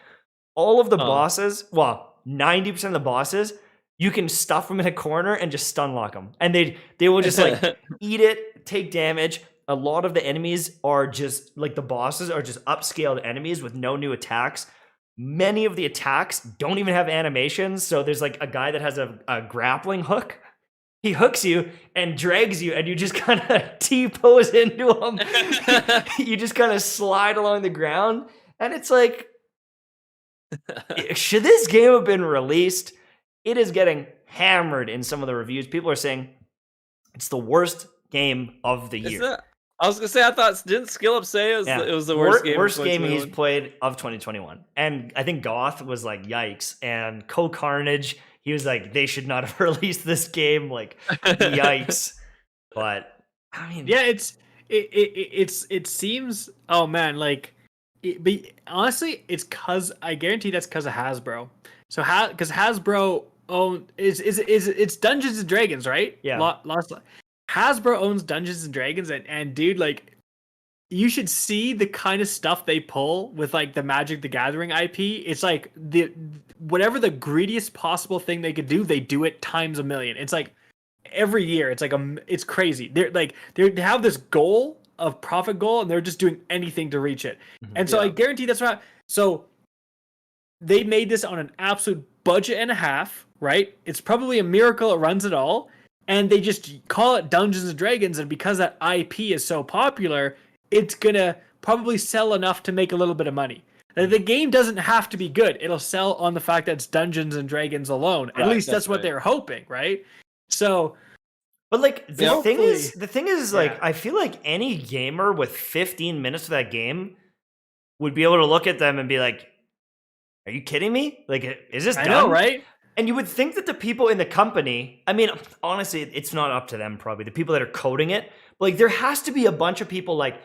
S1: All of the bosses, well, 90% of the bosses, you can stuff them in a corner and just stun lock them, and they will just like eat it, take damage. A lot of the enemies are just like, the bosses are just upscaled enemies with no new attacks. Many of the attacks don't even have animations. So there's like a guy that has a grappling hook. He hooks you and drags you, and you just kind of T-pose into him. You just kind of slide along the ground. And it's like, should this game have been released? It is getting hammered in some of the reviews. People are saying it's the worst game of the year.
S3: I was gonna say, didn't SkillUp say it was the worst game?
S1: Worst game he's played of 2021. And I think Goth was like, yikes. And Carnage, he was like, they should not have released this game. Like, yikes. But I mean,
S2: yeah, it seems. Oh man, like, but honestly, I guarantee that's because of Hasbro. So because Hasbro it's Dungeons and Dragons, right?
S1: Yeah.
S2: Hasbro owns Dungeons and Dragons, and dude, like, you should see the kind of stuff they pull with like the Magic the Gathering IP. It's like whatever the greediest possible thing they could do, they do it times a million. It's like every year, it's like it's crazy. They have this goal of profit goal, and they're just doing anything to reach it. And so I guarantee that's right. So they made this on an absolute budget and a half, right? It's probably a miracle it runs at all. And they just call it Dungeons and Dragons, and because that IP is so popular, it's gonna probably sell enough to make a little bit of money. The game doesn't have to be good. It'll sell on the fact that it's Dungeons and Dragons alone. At least that's what they're hoping, right? So,
S1: but like the thing is like I feel like any gamer with 15 minutes of that game would be able to look at them and be like, "Are you kidding me? Like, is this done?"
S2: I know, right?
S1: And you would think that the people in the company, I mean, honestly, it's not up to them probably, the people that are coding it, but like there has to be a bunch of people like,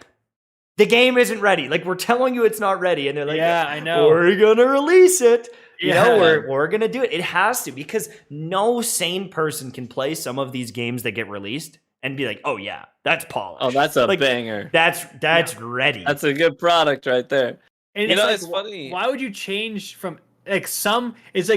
S1: the game isn't ready. Like, we're telling you it's not ready. And they're like,
S2: yeah, I know.
S1: We're going to release it. You know, we're going to do it. It has to, because no sane person can play some of these games that get released and be like, oh yeah, that's polished.
S3: Oh, that's a banger.
S1: That's ready.
S3: That's a good product right there.
S2: And it's funny. Why would you change from like it's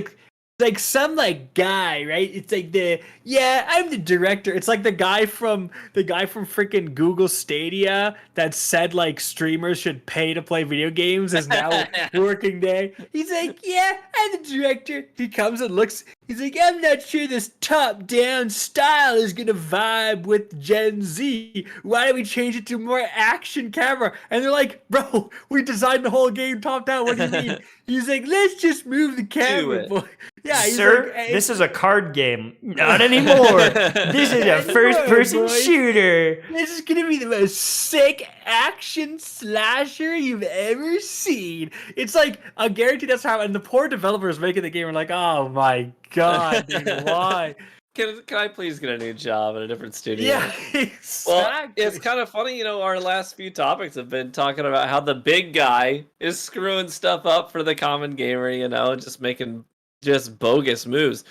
S2: like some like guy, right? It's like I'm the director. It's like the guy from freaking Google Stadia that said like streamers should pay to play video games is now working there. He's like, yeah, I'm the director. He comes and looks. He's like, I'm not sure this top-down style is gonna vibe with Gen Z. Why don't we change it to more action camera? And they're like, bro, we designed the whole game top-down. What do you mean? He's like, let's just move the camera, boy. Yeah,
S1: sir, like, hey, this is a card game. Not anymore. This is a first-person shooter.
S2: This is gonna be the most sick action slasher you've ever seen. It's like, I guarantee that's how. And the poor developers making the game are like, oh my god, dude, why?
S3: Can I please get a new job at a different studio?
S2: Yeah, exactly.
S3: Well, it's kind of funny, you know, our last few topics have been talking about how the big guy is screwing stuff up for the common gamer, you know, just making just bogus moves.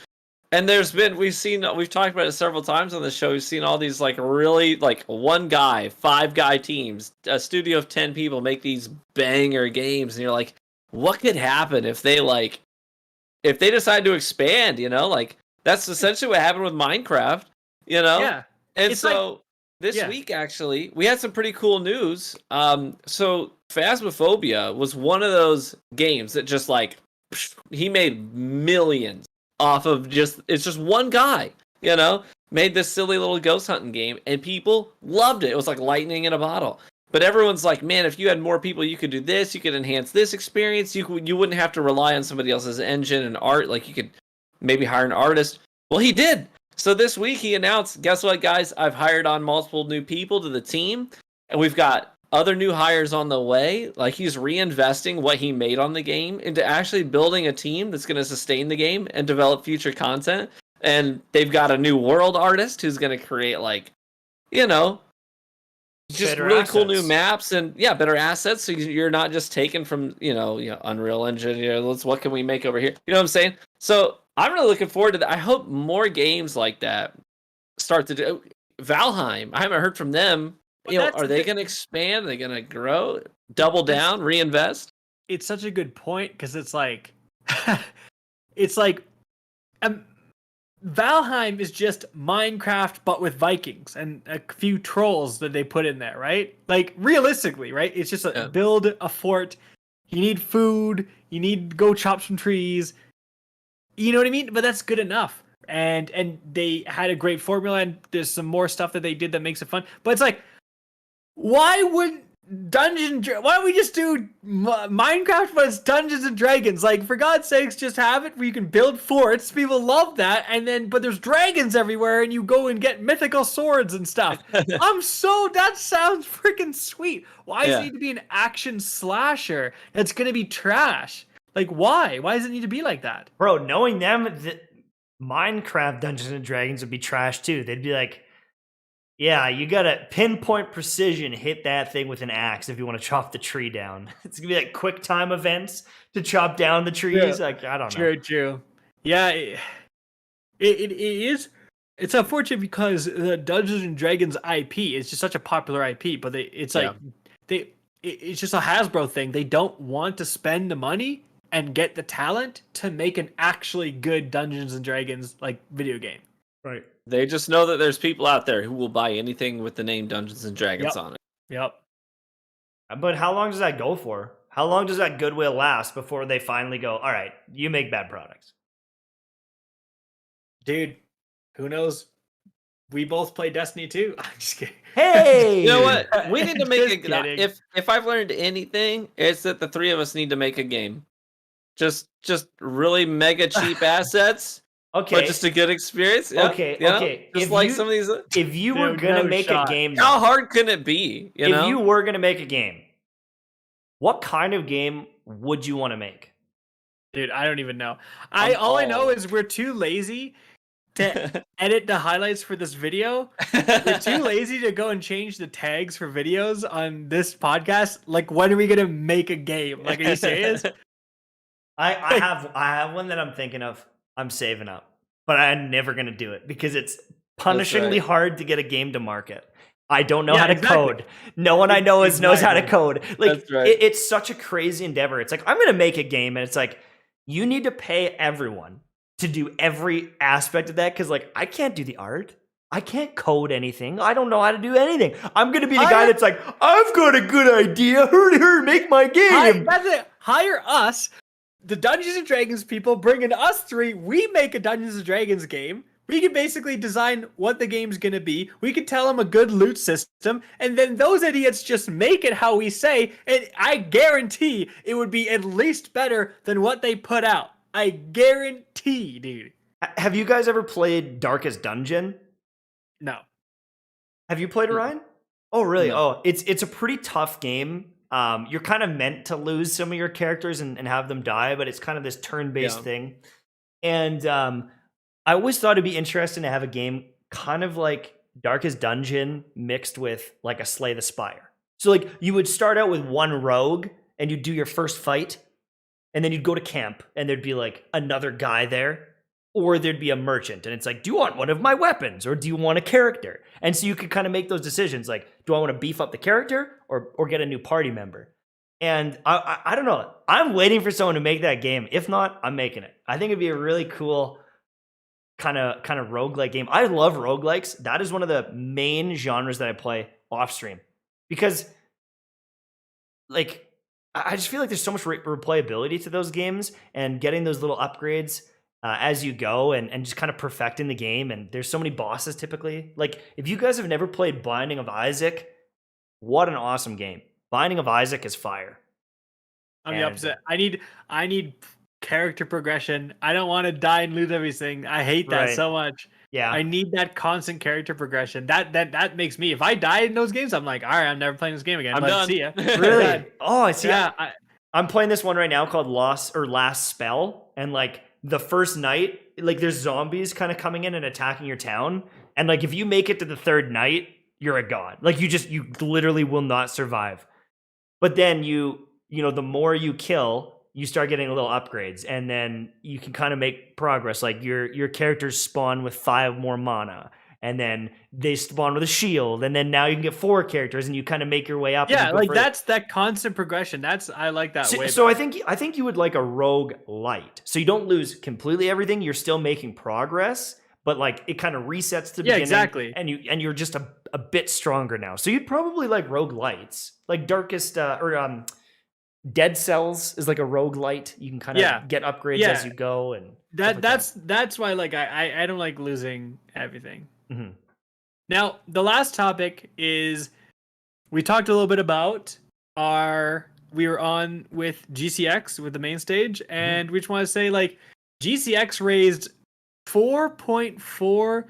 S3: And we've talked about it several times on the show. We've seen all these like really like 5-guy teams, a studio of 10 people make these banger games, and you're like, what could happen if they decide to expand, you know? Like, that's essentially what happened with Minecraft, you know?
S2: Yeah.
S3: And it's so this week, actually, we had some pretty cool news. So Phasmophobia was one of those games that just like, he made millions off of it's just one guy, you know, made this silly little ghost hunting game, and people loved it. It was like lightning in a bottle. But everyone's like, man, if you had more people, you could do this, you could enhance this experience, you wouldn't have to rely on somebody else's engine and art, like you could maybe hire an artist. Well, he did. So this week he announced, guess what, guys? I've hired on multiple new people to the team, and we've got other new hires on the way. Like, he's reinvesting what he made on the game into actually building a team that's going to sustain the game and develop future content. And they've got a new world artist who's going to create, like, you know, just better really assets. Cool new maps and better assets. So you're not just taken from, you know, Unreal Engine. What can we make over here? You know what I'm saying? So I'm really looking forward to that. I hope more games like that start to do. Valheim, I haven't heard from them. You know, are they going to expand? Are they going to grow? Double down? Reinvest?
S2: It's such a good point, because it's like, Valheim is just Minecraft, but with Vikings and a few trolls that they put in there, right? Like, realistically, right? It's just build a fort. You need food. You need to go chop some trees. You know what I mean? But that's good enough. And they had a great formula, and there's some more stuff that they did that makes it fun. But it's like, why would why don't we just do Minecraft but it's Dungeons and Dragons? Like, for God's sakes, just have it where you can build forts. People love that. But there's dragons everywhere, and you go and get mythical swords and stuff. That sounds freaking sweet. Why does it need to be an action slasher that's going to be trash? Like, why? Why does it need to be like that?
S1: Bro, knowing them, Minecraft Dungeons and Dragons would be trash too. They'd be like, yeah, you gotta pinpoint precision, hit that thing with an axe if you want to chop the tree down. It's gonna be like quick time events to chop down the trees. Yeah. Like, I don't know.
S2: True. Yeah, it is. It's unfortunate because the Dungeons and Dragons IP is just such a popular IP, but it's just a Hasbro thing. They don't want to spend the money and get the talent to make an actually good Dungeons and Dragons like video game.
S1: Right.
S3: They just know that there's people out there who will buy anything with the name Dungeons and Dragons on it.
S2: Yep.
S1: But how long does that go for? How long does that goodwill last before they finally go, all right, you make bad products?
S2: Dude, who knows? We both play Destiny 2. I'm just kidding.
S1: Hey!
S3: You know what? We need to make
S2: Just kidding.
S3: if I've learned anything, it's that the three of us need to make a game. Just really mega cheap assets.
S1: Okay.
S3: But just a good experience. Yeah,
S1: Okay,
S3: you know?
S1: okay.
S3: Just
S1: If
S3: like
S1: you-
S3: some of these.
S1: If you were
S2: Dude,
S1: gonna
S2: no
S1: make
S2: shot.
S1: a game,
S3: How
S1: though,
S3: hard can it be? You know?
S1: if you were gonna make a game, what kind of game would you want to make?
S2: Dude, I don't even know.
S3: I'm
S2: All I know
S3: all-
S2: is we're too lazy to edit the highlights for this video. We're too lazy to go and change the tags for videos on this podcast. Like, when are we gonna make a game? Like, are you serious?
S1: I have one that I'm thinking of. I'm saving up, but I'm never gonna do it because it's punishingly
S3: right.
S1: hard to get a game to market. I don't know
S2: Yeah,
S1: how to
S2: exactly.
S1: code. No one I know knows how to
S2: Exactly.
S1: code. Like
S3: That's right.
S1: it's such a crazy endeavor. It's like I'm gonna make a game, and it's like you need to pay everyone to do every aspect of that because like I can't do the art. I can't code anything. I don't know how to do anything. I'm gonna be the guy that's like, I've got a good idea. Hurry, make my game.
S2: That's it. Hire us, the Dungeons and Dragons people, bring in us three. We make a Dungeons and Dragons game. We can basically design what the game's gonna be. We can tell them a good loot system, and then those idiots just make it how we say. And I guarantee it would be at least better than what they put out. I guarantee, dude.
S1: Have you guys ever played Darkest Dungeon?
S2: No.
S1: Have you played it, Ryan? Oh, really?
S3: No.
S1: Oh, it's a pretty tough game. You're kind of meant to lose some of your characters and have them die, but it's kind of this turn-based
S3: Yeah.
S1: thing. And I always thought it'd be interesting to have a game kind of like Darkest Dungeon mixed with like a Slay the Spire. So like you would start out with one rogue and you'd do your first fight, and then you'd go to camp and there'd be like another guy there. Or there'd be a merchant, and it's like, do you want one of my weapons, or do you want a character? And so you could kind of make those decisions, like, do I want to beef up the character, or get a new party member? And I don't know. I'm waiting for someone to make that game. If not, I'm making it. I think it'd be a really cool kind of roguelike game. I love roguelikes. That is one of the main genres that I play off stream because, like, I just feel like there's so much replayability to those games, and getting those little upgrades as you go and just kind of perfecting the game. And there's so many bosses typically. Like, if you guys have never played Binding of Isaac, what an awesome game. Binding of Isaac is fire.
S2: I'm the
S1: And-
S2: opposite. I need character progression. I don't want to die and lose everything. I hate that
S1: Right.
S2: so much.
S1: Yeah.
S2: I need that constant character progression. That makes me. If I die in those games, I'm like, all right, I'm never playing this game again.
S3: I'm
S2: But
S3: done.
S2: See ya.
S1: Really?
S2: Yeah.
S1: Oh, I see.
S2: Yeah.
S1: I'm playing this one right now called Last Spell, and like the first night, like there's zombies kind of coming in and attacking your town, and like if you make it to the third night, you're a god. Like you literally will not survive. But then you know, the more you kill, you start getting little upgrades, and then you can kind of make progress. Like your characters spawn with 5 more mana, and then they spawn with a shield, and then now you can get 4 characters, and you kind of make your way up. and
S2: Yeah,
S1: you go
S2: like
S1: further.
S2: that's that constant progression. I like that way.
S1: So I
S2: better.
S1: think you would like a rogue light. So you don't lose completely everything. You're still making progress, but like it kind of resets the
S2: Yeah,
S1: beginning.
S2: exactly.
S1: And you're just a bit stronger now. So you'd probably like rogue lights, like Darkest Dead Cells is like a rogue light. You can kind of
S2: Yeah.
S1: get upgrades
S2: Yeah.
S1: as you go, and stuff like
S2: that's why like I don't like losing everything.
S1: Mhm.
S2: Now the last topic is we talked a little bit about we were on with GCX with the main stage, and we just want to say like GCX raised $4.4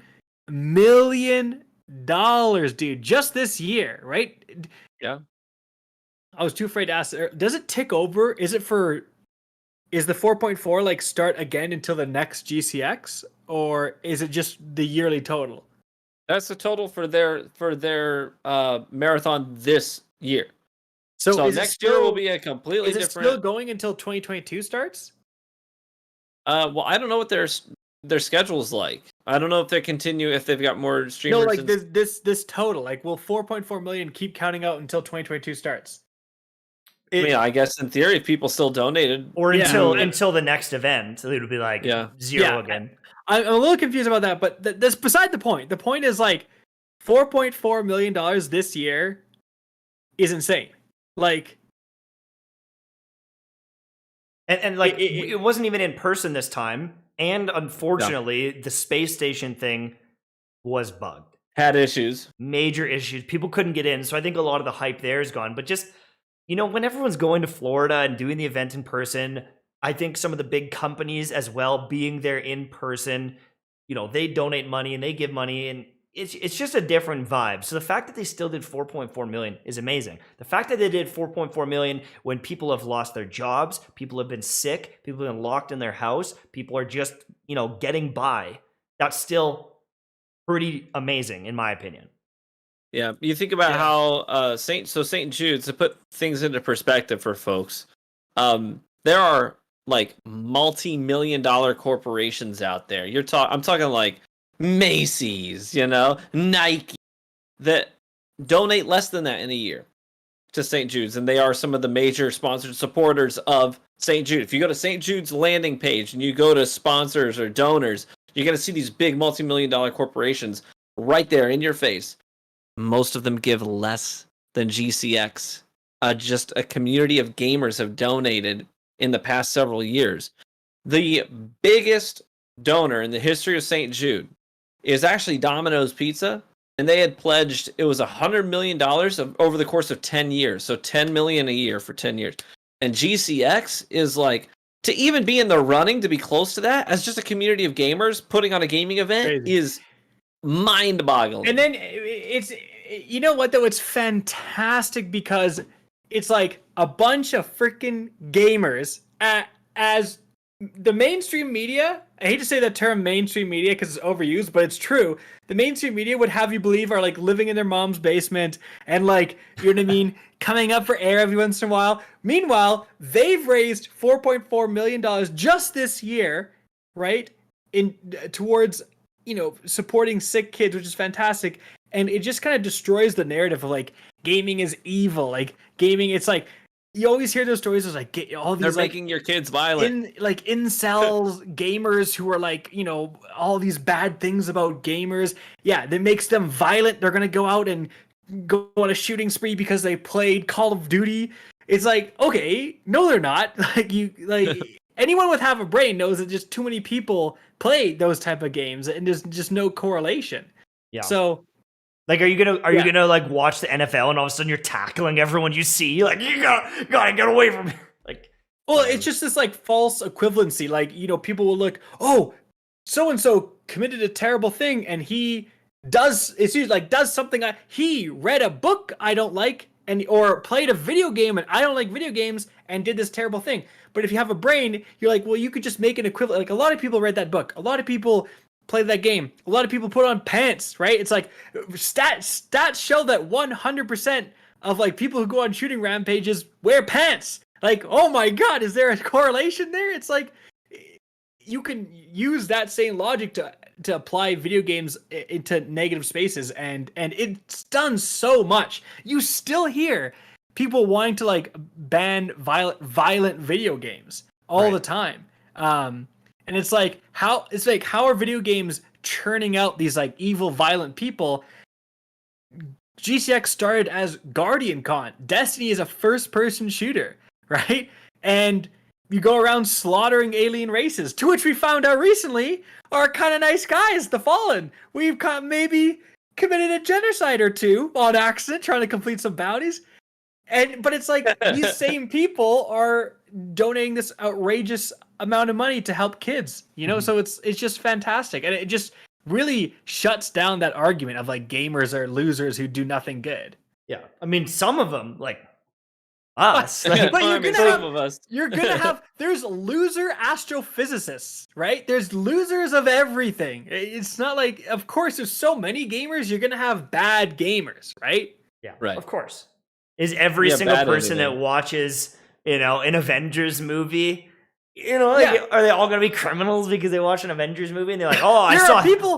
S2: million, dude, just this year, right?
S3: Yeah.
S2: I was too afraid to ask. Does it tick over? Is the 4.4 like start again until the next GCX, or is it just the yearly total?
S3: That's the total for their marathon this year. So
S2: is it
S3: next year will be a completely
S2: Is it
S3: different.
S2: still going until 2022 starts?
S3: Well, I don't know what their schedule's like. I don't know if they continue if they've got more
S2: No,
S3: streamers.
S2: like this total. Like, will 4.4 million keep counting out until 2022 starts?
S3: I guess in theory, if people still donated,
S1: or
S2: Yeah.
S1: until the next event, it would be like
S3: Yeah.
S1: zero
S2: Yeah.
S1: again.
S2: I'm a little confused about that, but that's beside the point. The point is like $4.4 million this year is insane. Like,
S1: And like it wasn't even in person this time, and unfortunately, the space station thing was bugged.
S3: had issues.
S1: Major issues. People couldn't get in, so I think a lot of the hype there is gone. But just when everyone's going to Florida and doing the event in person, I think some of the big companies as well being there in person, they donate money and they give money, and it's just a different vibe. So the fact that they still did 4.4 million is amazing. The fact that they did 4.4 million when people have lost their jobs, people have been sick, people have been locked in their house, people are just, getting by. That's still pretty amazing in my opinion.
S3: Yeah, you think about how St. Jude's, to put things into perspective for folks, there are like multi-million-dollar corporations out there. I'm talking like Macy's, Nike, that donate less than that in a year to St. Jude's, and they are some of the major sponsored supporters of St. Jude. If you go to St. Jude's landing page and you go to sponsors or donors, you're going to see these big multi-million-dollar corporations right there in your face. Most of them give less than GCX. Just a community of gamers have donated in the past several years. The biggest donor in the history of St. Jude is actually Domino's Pizza, and they had pledged it was $100 million over the course of 10 years, so $10 million a year for 10 years. And GCX is like, to even be in the running to be close to that as just a community of gamers putting on a gaming event is mind-boggling.
S2: And then it's, you know what though, it's fantastic because it's like a bunch of freaking gamers as the mainstream media. I hate to say that term mainstream media because it's overused, but it's true. The mainstream media would have you believe are like living in their mom's basement and like, you know what I mean, coming up for air every once in a while. Meanwhile, they've raised $4.4 million just this year, right? Towards, supporting sick kids, which is fantastic. And it just kind of destroys the narrative of like gaming is evil. Like gaming, it's like you always hear those stories of like all these
S3: they're making your kids violent.
S2: Incels gamers who are like, all these bad things about gamers. Yeah, that makes them violent. They're gonna go out and go on a shooting spree because they played Call of Duty. It's like, okay, no, they're not. Anyone with half a brain knows that just too many people play those type of games, and there's just no correlation.
S1: Yeah.
S2: So,
S1: like, are you gonna like watch the NFL and all of a sudden you're tackling everyone you see? Like, you gotta get away from me. Like,
S2: well, it's just this like false equivalency. Like, people will look, oh, so and so committed a terrible thing, and he does something. He read a book I don't like, or played a video game and I don't like video games, and did this terrible thing. But if you have a brain, you're like, well, you could just make an equivalent. Like, a lot of people read that book. A lot of people played that game. A lot of people put on pants, right? It's like stats show that 100% of like people who go on shooting rampages wear pants. Like, oh my God, is there a correlation there? It's like you can use that same logic to apply video games into negative spaces, and it's done so much. You still hear people wanting to like ban violent video games all the time. And it's like how are video games churning out these like evil, violent people? GCX started as Guardian Con. Destiny is a first-person shooter, right? And you go around slaughtering alien races, to which we found out recently are kind of nice guys, the Fallen. We've maybe committed a genocide or two on accident, trying to complete some bounties. But it's like these same people are donating this outrageous amount of money to help kids, So it's just fantastic, and it just really shuts down that argument of like gamers are losers who do nothing good.
S1: Yeah, I mean, some of them like us,
S2: but you're gonna have there's loser astrophysicists, right? There's losers of everything. It's not like, of course, there's so many gamers. You're gonna have bad gamers, right?
S1: Yeah,
S3: right.
S1: Of course. Is every single person that watches, an Avengers movie You know, like, are they all gonna be criminals because they watch an Avengers movie and they're like, oh, I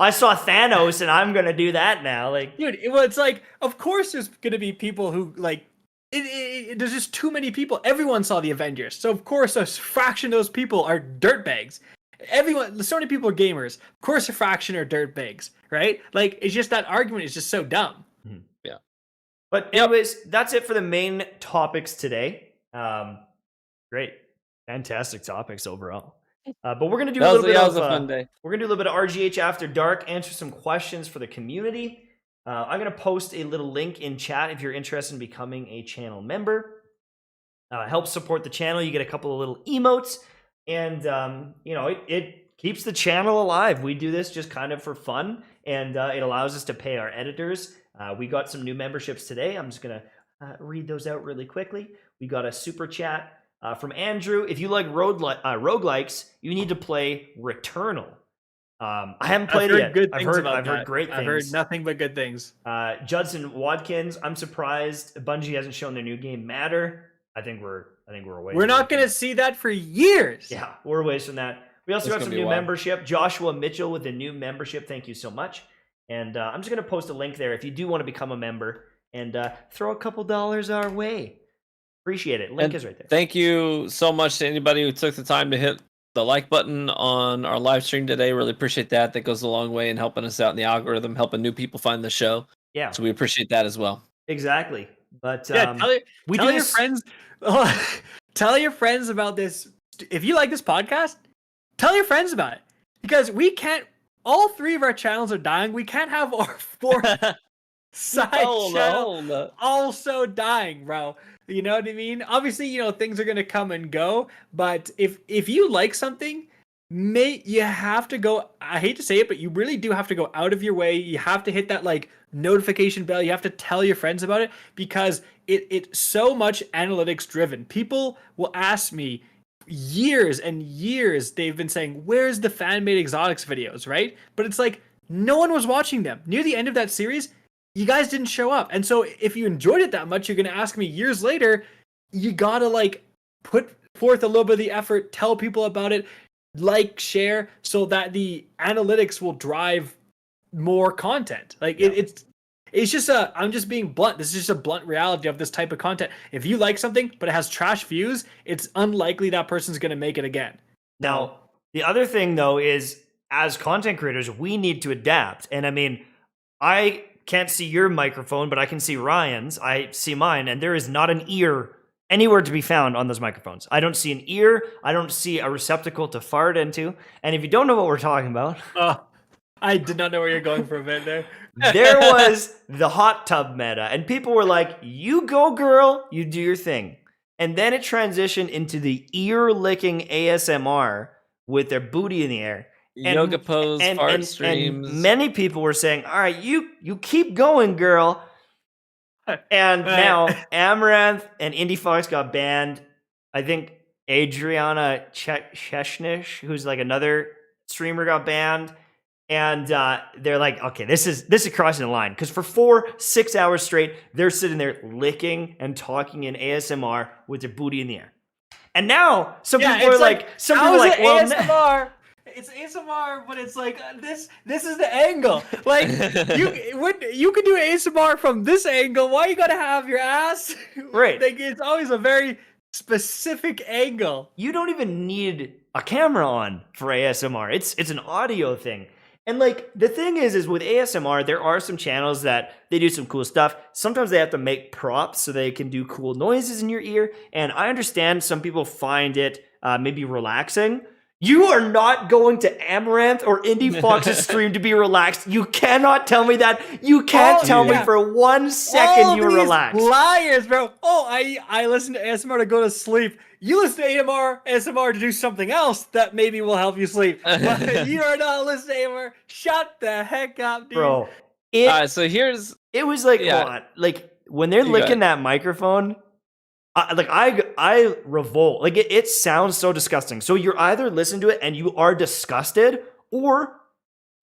S1: saw Thanos and I'm gonna do that now? Like,
S2: dude, it's like, of course there's gonna be people who like there's just too many people. Everyone saw the Avengers, so of course a fraction of those people are dirtbags. So many people are gamers. Of course, a fraction are dirtbags, right? Like, it's just that argument is just so dumb.
S3: Yeah.
S1: But anyways, that's it for the main topics today. Great. Fantastic topics overall. But we're gonna do a little bit of a fun day. We're gonna do a little bit of RGH After Dark, answer some questions for the community. I'm gonna post a little link in chat if you're interested in becoming a channel member. Help support the channel. You get a couple of little emotes, and you know, it keeps the channel alive. We do this just kind of for fun, and it allows us to pay our editors. We got some new memberships today. I'm just gonna read those out really quickly. We got a super chat. From Andrew, if you like roguelikes, you need to play Returnal. I haven't played it yet. I've heard great things.
S2: I've heard nothing but good things.
S1: Judson Watkins, I'm surprised Bungie hasn't shown their new game Matter. I think we're away.
S2: We're not gonna see that for years.
S1: Yeah, we're away from that. We also got some new membership. Joshua Mitchell with a new membership. Thank you so much. And I'm just gonna post a link there if you do want to become a member and throw a couple dollars our way. Appreciate it. Link is right there.
S3: Thank you so much to anybody who took the time to hit the like button on our live stream today. Really appreciate that. That goes a long way in helping us out in the algorithm, helping new people find the show.
S1: Yeah.
S3: So we appreciate that as well.
S1: Exactly. But
S2: yeah, tell your friends. Tell your friends about this. If you like this podcast, tell your friends about it, because we can't. All three of our channels are dying. We can't have our fourth side channel also dying, bro. You know what I mean? Obviously, you know, things are gonna come and go, but if you like something, you have to go. I hate to say it, but you really do have to go out of your way. You have to hit that like notification bell. You have to tell your friends about it, because it's so much analytics driven. People will ask me years and years. They've been saying, "Where's the fan-made exotics videos?" Right? But it's like no one was watching them. Near the end of that series, you guys didn't show up. And so if you enjoyed it that much, you're going to ask me years later, you got to like put forth a little bit of the effort, tell people about it, like, share, so that the analytics will drive more content. Like it's just I'm just being blunt. This is just a blunt reality of this type of content. If you like something, but it has trash views, it's unlikely that person's going to make it again.
S1: Now, the other thing though is, as content creators, we need to adapt. And I mean, I can't see your microphone, but I can see Ryan's. I see mine, and there is not an ear anywhere to be found on those microphones. I don't see an ear. I don't see a receptacle to fart into. And if you don't know what we're talking about,
S2: I did not know where you're going for a bit there.
S1: There was the hot tub meta, and people were like, "You go, girl, you do your thing." And then it transitioned into the ear-licking ASMR with their booty in the air.
S3: Yoga pose, fart streams.
S1: And many people were saying, all right, you keep going, girl. And now Amaranth and Indie Fox got banned. I think Adriana Cheshnish, who's like another streamer, got banned. And they're like, okay, this is crossing the line. Because for 4-6 hours straight, they're sitting there licking and talking in ASMR with their booty in the air. And now some people are like, well,
S2: ASMR. It's ASMR, but it's like this is the angle. Like you could do ASMR from this angle. Why you gotta have your ass?
S1: Right.
S2: Like, it's always a very specific angle.
S1: You don't even need a camera on for ASMR. It's an audio thing. And like the thing is with ASMR, there are some channels that they do some cool stuff. Sometimes they have to make props so they can do cool noises in your ear. And I understand some people find it maybe relaxing. You are not going to Amaranth or Indie Fox's stream to be relaxed. You cannot tell me that. You can't tell me for 1 second you were relaxed.
S2: Liars, bro. Oh, I listen to ASMR to go to sleep. You listen to ASMR to do something else that maybe will help you sleep. But you are not listening to ASMR. Shut the heck up, dude.
S1: Bro.
S3: It
S1: was like, hold on. Like when they're licking that microphone, I revolt. Like it sounds so disgusting. So you're either listening to it and you are disgusted, or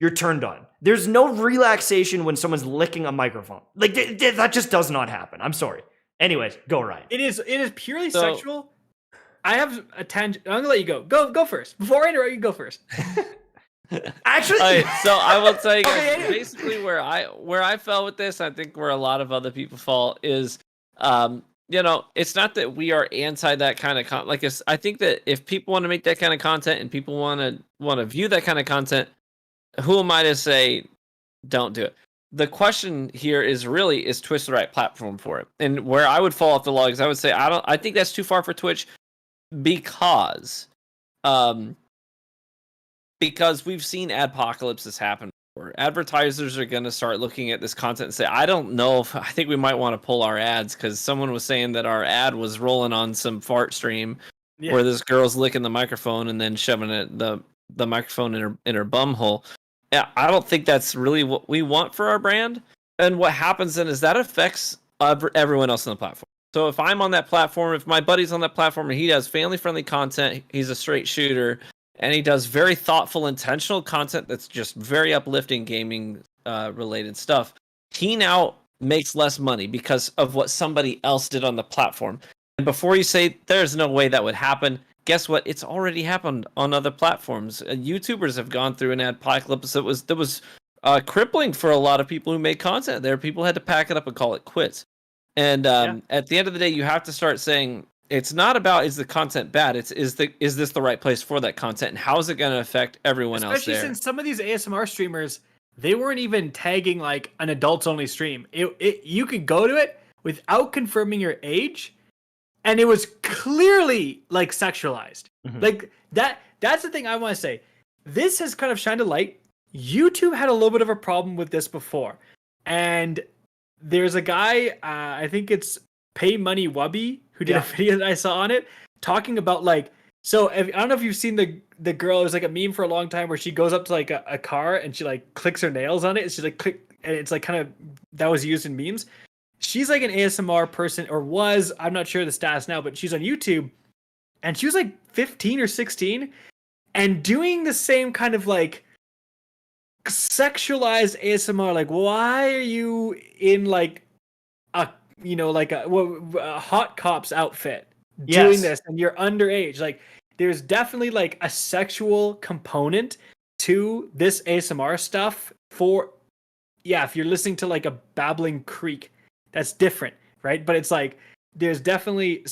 S1: you're turned on. There's no relaxation when someone's licking a microphone. Like that just does not happen. I'm sorry. Anyways, go Ryan.
S2: It is purely sexual. I have a tangent. I'm gonna let you go. Go first. Before I interrupt, you go first.
S1: Actually,
S3: All right, so I will tell you guys,
S2: Okay.
S3: basically where I fell with this, I think where a lot of other people fall is, it's not that we are anti that kind of I think that if people want to make that kind of content and people want to view that kind of content, who am I to say don't do it? The question here is really, is Twitch the right platform for it? And where I would fall off the log is I would say I think that's too far for Twitch because we've seen adpocalypses happen before. Advertisers are going to start looking at this content and say, I don't know if I think we might want to pull our ads because someone was saying that our ad was rolling on some fart stream where this girl's licking the microphone and then shoving the microphone in her bum hole. Yeah, I don't think that's really what we want for our brand. And what happens then is that affects everyone else on the platform. So if I'm on that platform, if my buddy's on that platform and he does family-friendly content, he's a straight shooter, and he does very thoughtful, intentional content that's just very uplifting gaming related stuff, he now makes less money because of what somebody else did on the platform. And before you say there's no way that would happen, guess what? It's already happened on other platforms. YouTubers have gone through an apocalypse that was crippling for a lot of people who made content there. People had to pack it up and call it quits. And at the end of the day, you have to start saying, it's not about is the content bad. It's is this the right place for that content, and how is it going to affect everyone else there?
S2: Especially since some of these ASMR streamers, they weren't even tagging like an adults only stream. You could go to it without confirming your age, and it was clearly like sexualized.
S1: Mhm.
S2: Like that's the thing I want to say. This has kind of shined a light. YouTube had a little bit of a problem with this before, and there's a guy, I think it's Pay Money Wubby, who did a video that I saw on it, talking about like, so I don't know if you've seen the girl, there's like a meme for a long time where she goes up to like a car and she like clicks her nails on it, and she's like click, and it's like kind of, that was used in memes. She's like an ASMR person, or was, I'm not sure the stats now, but she's on YouTube, and she was like 15 or 16 and doing the same kind of like sexualized ASMR. Like, why are you in like a hot cop's outfit doing this and you're underage? Like, there's definitely like a sexual component to this ASMR stuff. For if you're listening to like a babbling creek, that's different, right? But it's like there's definitely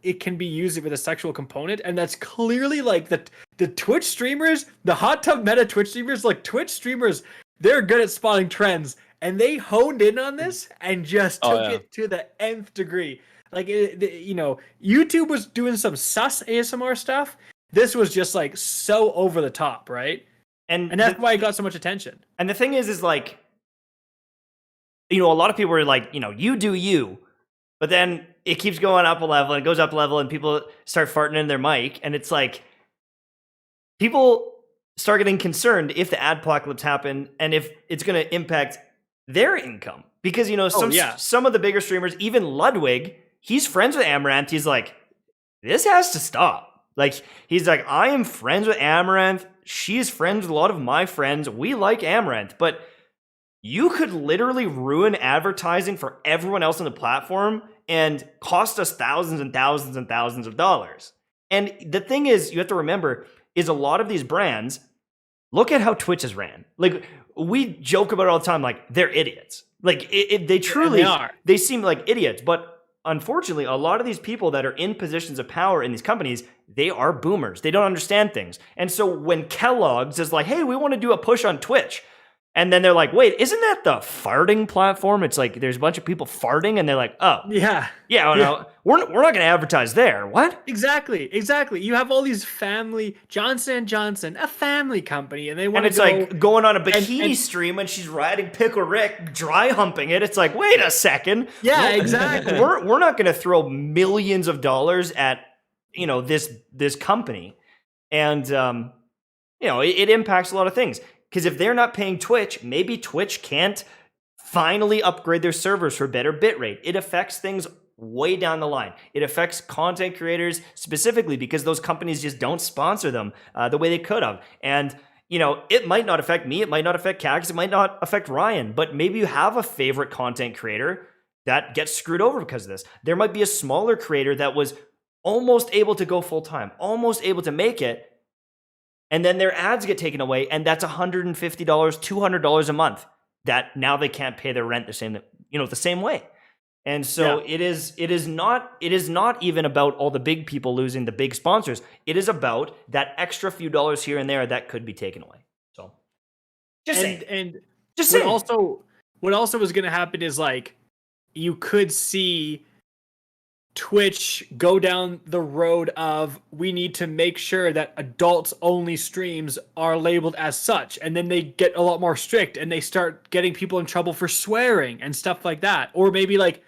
S2: it can be used with a sexual component, and that's clearly like the Twitch streamers, the hot tub meta Twitch streamers, like Twitch streamers, they're good at spotting trends, and they honed in on this and just took it to the nth degree. Like YouTube was doing some sus ASMR stuff. This was just like so over the top, right? And that's why it got so much attention.
S1: And the thing is like, a lot of people are like, you do you, but then it keeps going up a level, and it goes up a level, and people start farting in their mic, and it's like, people start getting concerned if the adpocalypse happen and if it's going to impact their income. Because, some of the bigger streamers, even Ludwig, he's friends with Amaranth. He's like, this has to stop. Like, he's like, I am friends with Amaranth. She's friends with a lot of my friends. We like Amaranth. But you could literally ruin advertising for everyone else on the platform and cost us thousands and thousands and thousands of dollars. And the thing is, you have to remember, is a lot of these brands, look at how Twitch is ran. Like, we joke about it all the time, like, they're idiots. Like, they truly are. They seem like idiots. But unfortunately, a lot of these people that are in positions of power in these companies, they are boomers. They don't understand things. And so when Kellogg's is like, hey, we want to do a push on Twitch, and then they're like, wait, isn't that the farting platform? It's like there's a bunch of people farting, and they're like, oh.
S2: Yeah.
S1: No, we're not going to advertise there. What?
S2: Exactly. You have all these family, Johnson & Johnson, a family company, and they want to
S1: go. And it's like going on a bikini stream, and she's riding Pickle Rick, dry humping it. It's like, wait a second.
S2: Yeah, exactly.
S1: We're not going to throw millions of dollars at, this company. And, it impacts a lot of things. Because if they're not paying Twitch, maybe Twitch can't finally upgrade their servers for better bitrate. It affects things way down the line. It affects content creators specifically because those companies just don't sponsor them the way they could have. And, it might not affect me. It might not affect Kackis. It might not affect Ryan. But maybe you have a favorite content creator that gets screwed over because of this. There might be a smaller creator that was almost able to go full time, almost able to make it, and then their ads get taken away, and that's $150, $200 a month that now they can't pay their rent the same way. And so it is not even about all the big people losing the big sponsors. It is about that extra few dollars here and there that could be taken away. So just saying.
S2: What also was going to happen is like you could see Twitch go down the road of we need to make sure that adults only streams are labeled as such, and then they get a lot more strict and they start getting people in trouble for swearing and stuff like that, or maybe like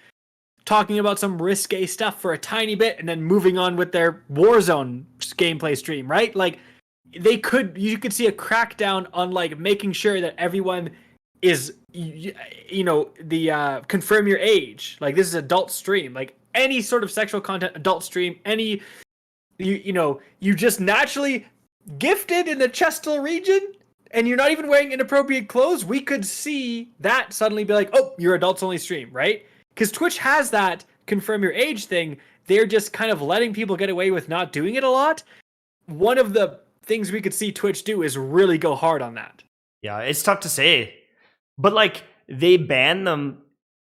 S2: talking about some risque stuff for a tiny bit and then moving on with their Warzone gameplay stream, right? Like you could see a crackdown on like making sure that everyone is confirm your age, like this is adult stream, like any sort of sexual content adult stream, any you just naturally gifted in the Chestal region and you're not even wearing inappropriate clothes, we could see that suddenly be like, oh, you're adults only stream, right? Because Twitch has that confirm your age thing. They're just kind of letting people get away with not doing it a lot. One of the things we could see Twitch do is really go hard on that.
S1: Yeah, it's tough to say. But like they ban them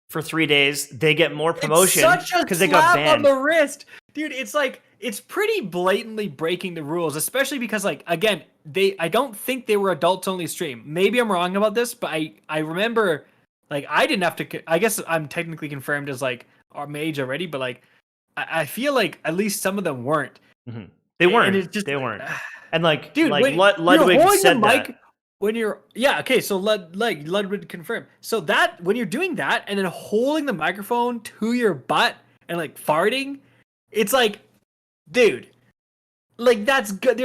S1: for 3 days, they get more promotion because they got banned.
S2: On the wrist. Dude, it's like it's pretty blatantly breaking the rules, especially because like again, I don't think they were adults only stream. Maybe I'm wrong about this, but I remember like I didn't have to. I guess I'm technically confirmed as like our age already, but like I feel like at least some of them weren't.
S1: Mm-hmm. They weren't. They weren't. And like, dude, like Ludwig said that.
S2: When you're so Ludwig confirmed. So that when you're doing that and then holding the microphone to your butt and like farting, it's like, dude, like that's good.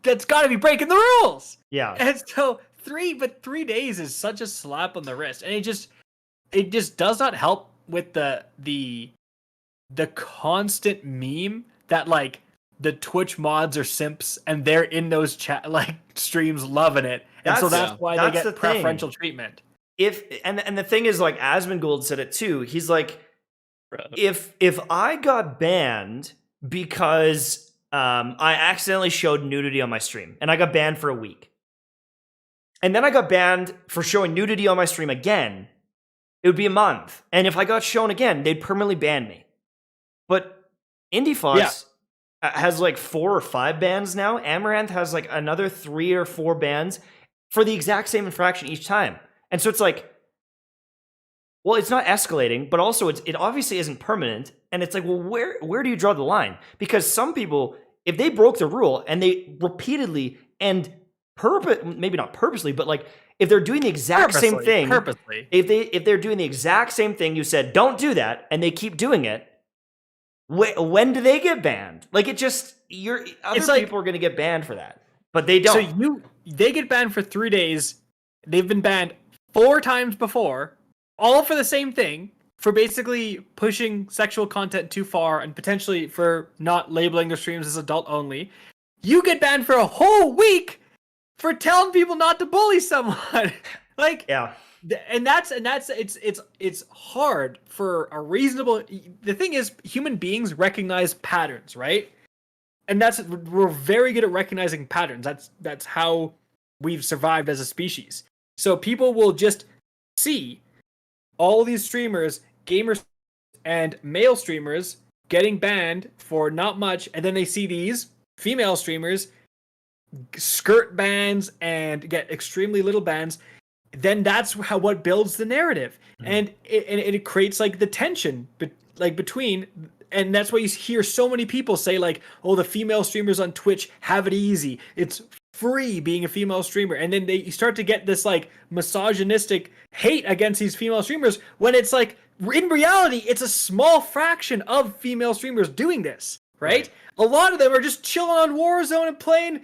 S2: That's got to be breaking the rules.
S1: Yeah.
S2: And so 3 days is such a slap on the wrist, and it just does not help with the constant meme that like the Twitch mods are simps and they're in those chat like streams loving it. And so that's why they get preferential treatment.
S1: And the thing is, like Asmongold said it too. He's like, if I got banned because I accidentally showed nudity on my stream, and I got banned for a week, and then I got banned for showing nudity on my stream again, it would be a month. And if I got shown again, they'd permanently ban me. But IndieFox has like 4 or 5 bans now. Amaranth has like another 3 or 4 bans for the exact same infraction each time. And so it's like, well, it's not escalating, but also it obviously isn't permanent. And it's like, well, where do you draw the line? Because some people, if they broke the rule and they repeatedly and maybe not purposely, but like if they're doing the exact same thing, if they're doing the exact same thing, you said, don't do that, and they keep doing it, when do they get banned? Like other people are going to get banned for that, but they don't.
S2: So they get banned for 3 days. They've been banned 4 times before, all for the same thing, for basically pushing sexual content too far and potentially for not labeling their streams as adult only. You get banned for a whole week for telling people not to bully someone. Like, yeah. And it's hard for a reasonable. The thing is, human beings recognize patterns, right? And we're very good at recognizing patterns. That's how we've survived as a species. So people will just see all these streamers, gamers, and male streamers getting banned for not much, and then they see these female streamers skirt bans and get extremely little bans. Then that's what builds the narrative, and it creates like the tension, between, and that's why you hear so many people say like, oh, the female streamers on Twitch have it easy. It's free being a female streamer, and then you start to get this like misogynistic hate against these female streamers when it's like in reality it's a small fraction of female streamers doing this, right? A lot of them are just chilling on Warzone and playing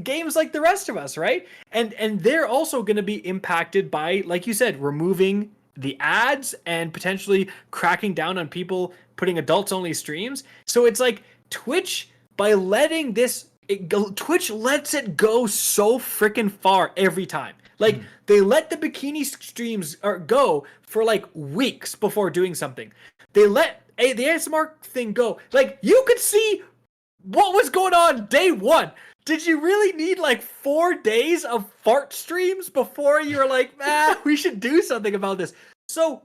S2: games like the rest of us, right? And they're also going to be impacted by, like you said, removing the ads and potentially cracking down on people putting adults only streams. So it's like Twitch, by letting this go, Twitch lets it go so freaking far every time. Like they let the bikini streams go for like weeks before doing something. They let the ASMR thing go. Like, you could see what was going on day one. Did you really need like 4 days of fart streams before you're like, we should do something about this? So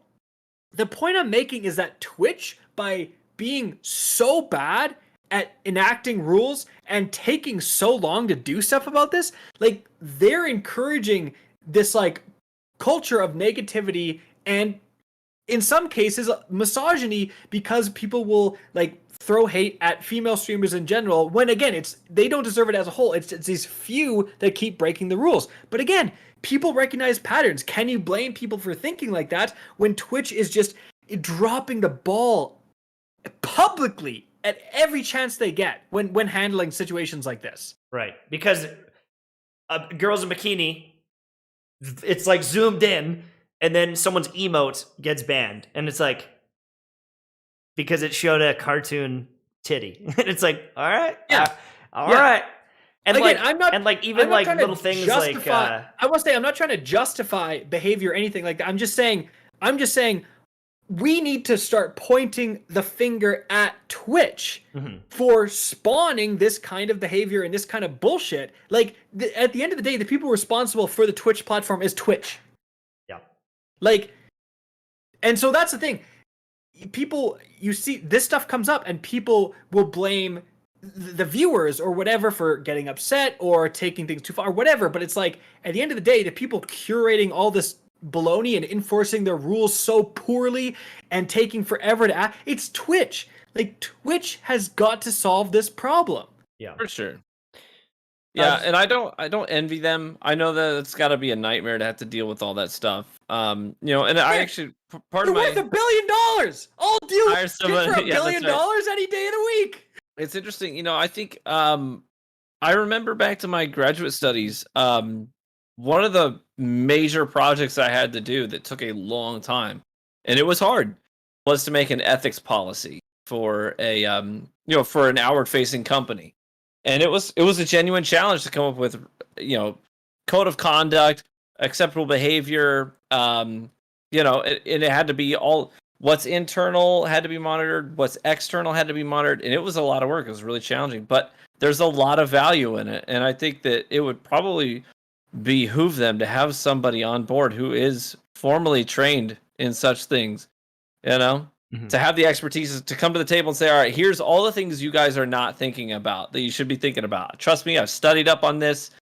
S2: the point I'm making is that Twitch, by being so bad at enacting rules and taking so long to do stuff about this, like, they're encouraging this like culture of negativity and in some cases misogyny, because people will like throw hate at female streamers in general, when again they don't deserve it as a whole. It's these few that keep breaking the rules. But again, people recognize patterns. Can you blame people for thinking like that when Twitch is just dropping the ball publicly at every chance they get when handling situations like this?
S1: Right, because girls in bikini, it's like zoomed in, and then someone's emote gets banned, and it's like, because it showed a cartoon titty, and it's like, all right, all right. And
S2: again,
S1: like, even like little things like
S2: I want to say, I'm not trying to justify behavior or anything like that. I'm just saying we need to start pointing the finger at Twitch for spawning this kind of behavior and this kind of bullshit. Like, at the end of the day, the people responsible for the Twitch platform is Twitch.
S1: Yeah.
S2: Like, and so that's the thing. People, you see, this stuff comes up and people will blame the viewers or whatever for getting upset or taking things too far or whatever. But it's like, at the end of the day, the people curating all this baloney and enforcing their rules so poorly and taking forever to act, it's Twitch. Like, Twitch has got to solve this problem.
S3: Yeah, for sure. Yeah, and I don't envy them. I know that it's got to be a nightmare to have to deal with all that stuff. You know, and I actually part of my
S2: worth $1 billion. I'll deal with for $1 billion any day of the week.
S3: It's interesting, you know. I think I remember back to my graduate studies. One of the major projects I had to do that took a long time, and it was hard, was to make an ethics policy for a for an outward-facing company. And it was a genuine challenge to come up with, you know, code of conduct, acceptable behavior. And it had to be all, what's internal had to be monitored, what's external had to be monitored, and it was a lot of work. It was really challenging, but there's a lot of value in it, and I think that it would probably behoove them to have somebody on board who is formally trained in such things, you know. To have the expertise to come to the table and say, all right, here's all the things you guys are not thinking about that you should be thinking about. Trust me, I've studied up on this.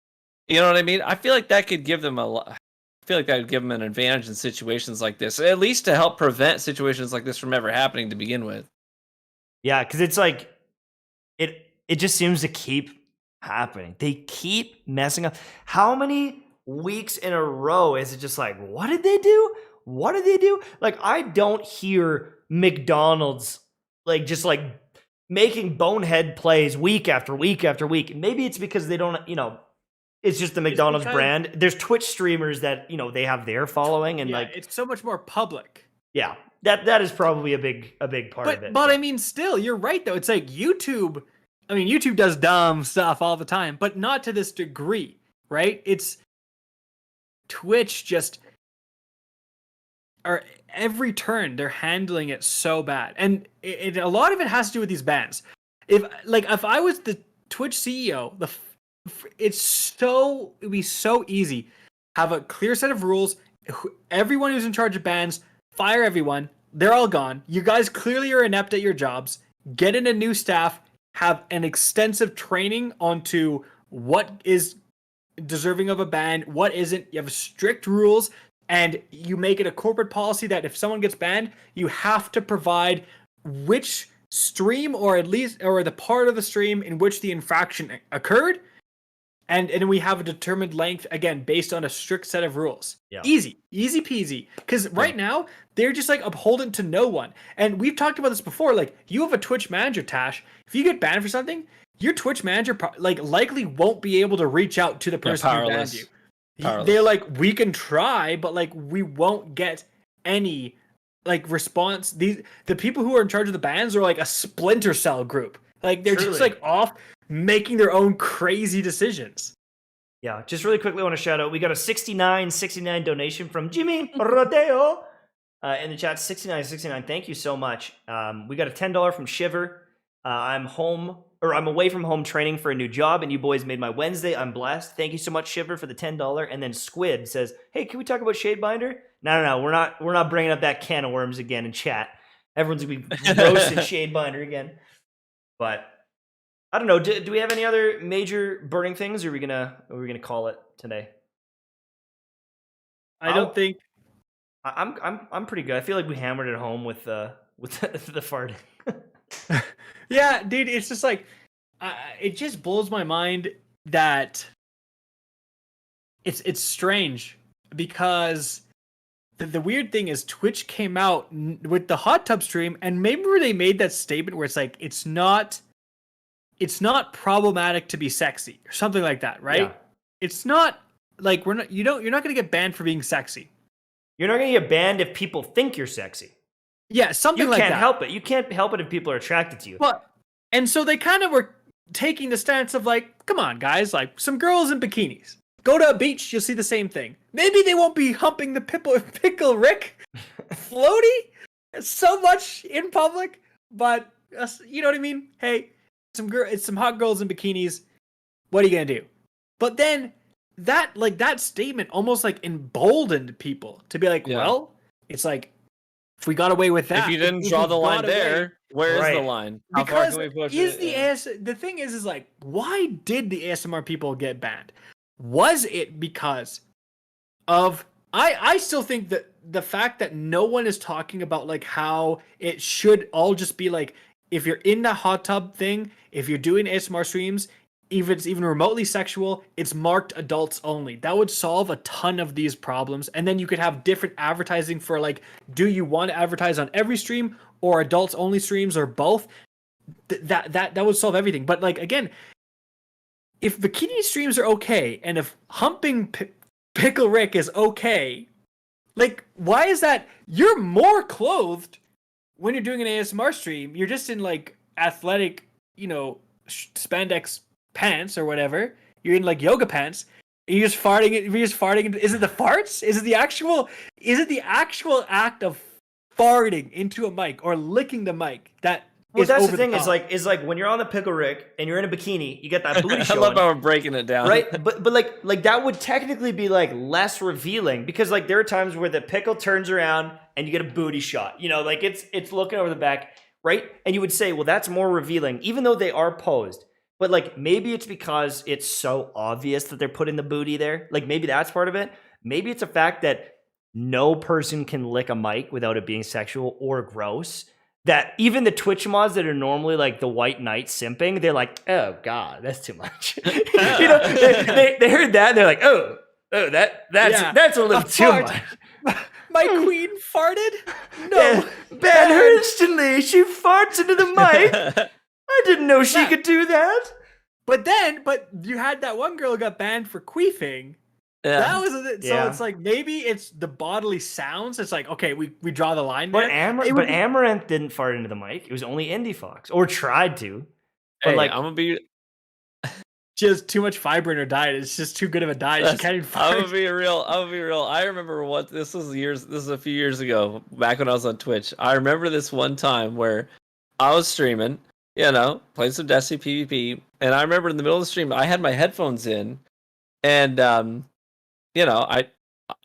S3: You know what I mean? I feel like that could give them I feel like that would give them an advantage in situations like this, at least to help prevent situations like this from ever happening to begin with.
S1: Yeah, because it's like, it just seems to keep happening. They keep messing up. How many weeks in a row is it just like, what did they do? What did they do? Like, I don't hear McDonald's like just like making bonehead plays week after week after week. Maybe it's because they don't, you know, it's just the McDonald's brand. There's Twitch streamers that, you know, they have their following, and like,
S2: it's so much more public.
S1: Yeah, that is probably a big part of it.
S2: But I mean, still, you're right though. It's like YouTube. I mean, YouTube does dumb stuff all the time, but not to this degree, right? It's Twitch just are every turn they're handling it so bad, and a lot of it has to do with these bans. If I was the Twitch CEO, it'd be so easy. Have a clear set of rules. Everyone who's in charge of bans, fire everyone. They're all gone. You guys clearly are inept at your jobs. Get in a new staff. Have an extensive training onto what is deserving of a ban, what isn't. You have strict rules. And you make it a corporate policy that if someone gets banned, you have to provide which stream or the part of the stream in which the infraction occurred. And we have a determined length, again, based on a strict set of rules. Yeah. Easy peasy. Because right now, they're just like upholden to no one. And we've talked about this before. Like, you have a Twitch manager, Tash. If you get banned for something, your Twitch manager likely won't be able to reach out to the person who banned you. Powerless. They're like, we can try, but like, we won't get any like response. The people who are in charge of the bans are like a splinter cell group. Like, they're just like off making their own crazy decisions.
S1: Yeah, just really quickly, I want to shout out, we got a $69.69 donation from Jimmy Rodeo. In the chat, 6969. Thank you so much. We got a $10 from Shiver. I'm away from home training for a new job, and you boys made my Wednesday. I'm blessed. Thank you so much, Shiver, for the $10. And then Squid says, "Hey, can we talk about Shadebinder?" No. We're not bringing up that can of worms again in chat. Everyone's gonna be roasting Shadebinder again. But I don't know. Do we have any other major burning things, or are we gonna call it today?
S2: I don't think.
S1: I'm pretty good. I feel like we hammered it home with the farting.
S2: Yeah, dude, it's just like it just blows my mind that it's strange because the weird thing is Twitch came out with the hot tub stream, and maybe where they made that statement where it's like it's not problematic to be sexy or something like that, right?
S1: Yeah.
S2: It's not like you're not gonna get banned for being sexy.
S1: You're not gonna get banned if people think you're sexy.
S2: Yeah, something like that.
S1: You can't help it. You can't help it if people are attracted to you.
S2: But and so they kind of were taking the stance of like, come on, guys, like some girls in bikinis. Go to a beach, you'll see the same thing. Maybe they won't be humping the pickle Rick floaty so much in public, but you know what I mean? Hey, it's some hot girls in bikinis. What are you gonna do? But then that statement almost like emboldened people to be like, well, it's like if we got away with that,
S3: if you didn't draw the line there, where is the line? How far can we push it?
S2: The thing is like, why did the ASMR people get banned? Was it because of I still think that the fact that no one is talking about like how it should all just be like, if you're in the hot tub thing, if you're doing ASMR streams, if it's even remotely sexual, it's marked adults only. That would solve a ton of these problems. And then you could have different advertising for like, do you want to advertise on every stream or adults only streams or both? That would solve everything. But like, again, if bikini streams are okay, and if humping Pickle Rick is okay, like, why is that? You're more clothed when you're doing an ASMR stream. You're just in like athletic, spandex pants or whatever. You're in like yoga pants. You're just farting. Is it the farts? Is it the actual act of farting into a mic or licking the mic that?
S1: Well, that's the thing. Is like when you're on the Pickle Rick and you're in a bikini, you get that booty showing.
S3: I love how we're breaking it down,
S1: right? But like that would technically be like less revealing, because like there are times where the pickle turns around and you get a booty shot. Like it's looking over the back, right? And you would say, well, that's more revealing, even though they are posed. But like maybe it's because it's so obvious that they're putting the booty there. Like maybe that's part of it. Maybe it's a fact that no person can lick a mic without it being sexual or gross. That even the Twitch mods that are normally like the white knight simping, they're like, oh god, that's too much. They heard that and they're like, oh, that's a little too much.
S2: My queen farted? No.
S1: Ban her instantly. She farts into the mic. I didn't know she could do that.
S2: But you had that one girl who got banned for queefing. Yeah. That was it. So it's like, maybe it's the bodily sounds. It's like, okay, we draw the line there.
S1: But Amaranth didn't fart into the mic. It was only Indie Fox, or tried to. But
S3: like, I'm gonna be.
S2: She has too much fiber in her diet. It's just too good of a diet. She can't even fart.
S3: I'm gonna be real. I remember this was a few years ago, back when I was on Twitch. I remember this one time where I was streaming, playing some Destiny PvP, and I remember in the middle of the stream, I had my headphones in, and I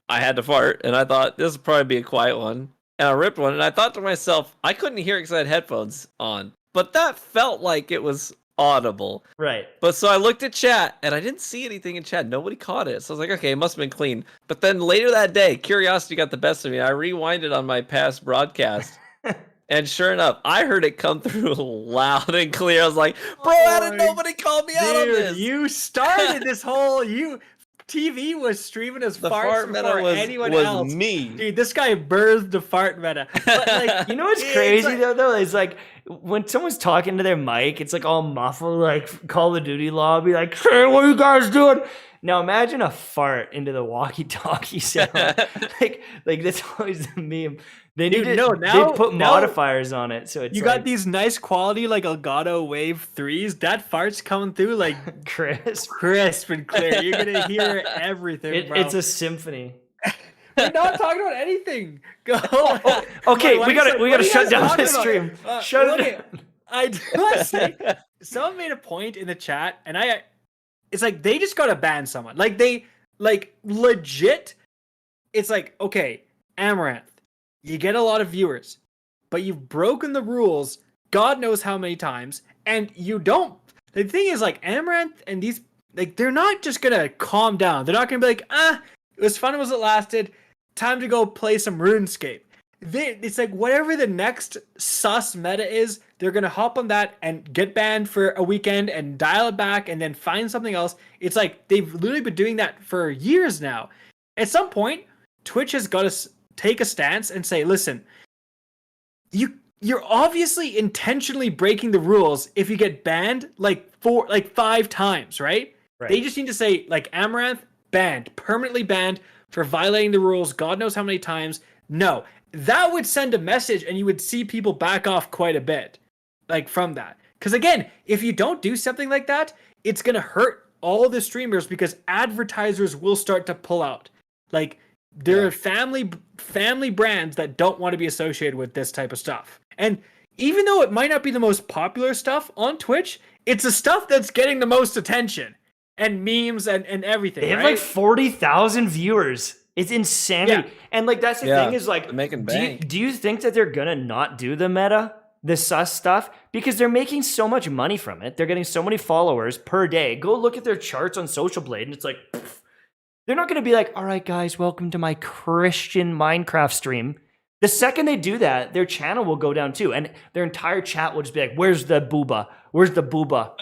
S3: had to fart, and I thought this would probably be a quiet one, and I ripped one, and I thought to myself, I couldn't hear it because I had headphones on, but that felt like it was audible.
S1: Right.
S3: But so I looked at chat, and I didn't see anything in chat. Nobody caught it. So I was like, okay, it must have been clean. But then later that day, curiosity got the best of me. I rewinded on my past broadcast, and sure enough, I heard it come through loud and clear. I was like, bro, how did nobody call me out on this?
S2: You started this whole... TV was streaming as
S3: the
S2: farts
S3: fart
S2: before
S3: meta
S2: anyone
S3: was
S2: else.
S3: Me.
S2: Dude, this guy birthed the fart meta. But like,
S1: you know what's crazy though? It's like when someone's talking to their mic, it's like all muffled, like Call of Duty lobby, like, hey, what are you guys doing? Now imagine a fart into the walkie-talkie sound. like that's always the meme. They need they put modifiers on it, so it's
S2: you got these nice quality like Elgato Wave 3s. That fart's coming through like
S1: crisp
S2: and clear. You're gonna hear everything, bro.
S1: It's a symphony.
S2: We're not talking about anything. Go.
S1: Okay,
S2: My
S1: we
S2: wife
S1: gotta
S2: said,
S1: we
S2: "What
S1: gotta
S2: are you
S1: shut
S2: guys
S1: down
S2: talking
S1: this
S2: about?"
S1: stream. Shut
S2: Look
S1: it
S2: at- I do want to say, someone made a point in the chat, and it's like they just gotta ban someone. Like they, like legit. It's like, okay, Amaranth, you get a lot of viewers, but you've broken the rules. God knows how many times, and you don't. The thing is, like Amaranth and these, like they're not just gonna calm down. They're not gonna be like, it was fun as it lasted. Time to go play some RuneScape. It's like whatever the next sus meta is, they're gonna hop on that and get banned for a weekend and dial it back and then find something else. It's like they've literally been doing that for years now. At some point, Twitch has got to take a stance and say, listen, you're obviously intentionally breaking the rules if you get banned like 5 times, right? They just need to say like Amaranth banned, permanently banned for violating the rules. God knows how many times. No, that would send a message, and you would see people back off quite a bit, like from that. Because again, if you don't do something like that, it's gonna hurt all the streamers because advertisers will start to pull out. Like there are family brands that don't want to be associated with this type of stuff. And even though it might not be the most popular stuff on Twitch, it's the stuff that's getting the most attention and memes and everything.
S1: They have
S2: right?
S1: like 40,000 viewers. It's insanity.
S2: Yeah.
S1: And like that's the thing is like,
S3: making bank.
S1: do you think that they're gonna not do the meta, the sus stuff? Because they're making so much money from it. They're getting so many followers per day. Go look at their charts on Social Blade, and it's like, pff, they're not gonna be like, all right, guys, welcome to my Christian Minecraft stream. The second they do that, their channel will go down too, and their entire chat will just be like, "Where's the booba? Where's the booba?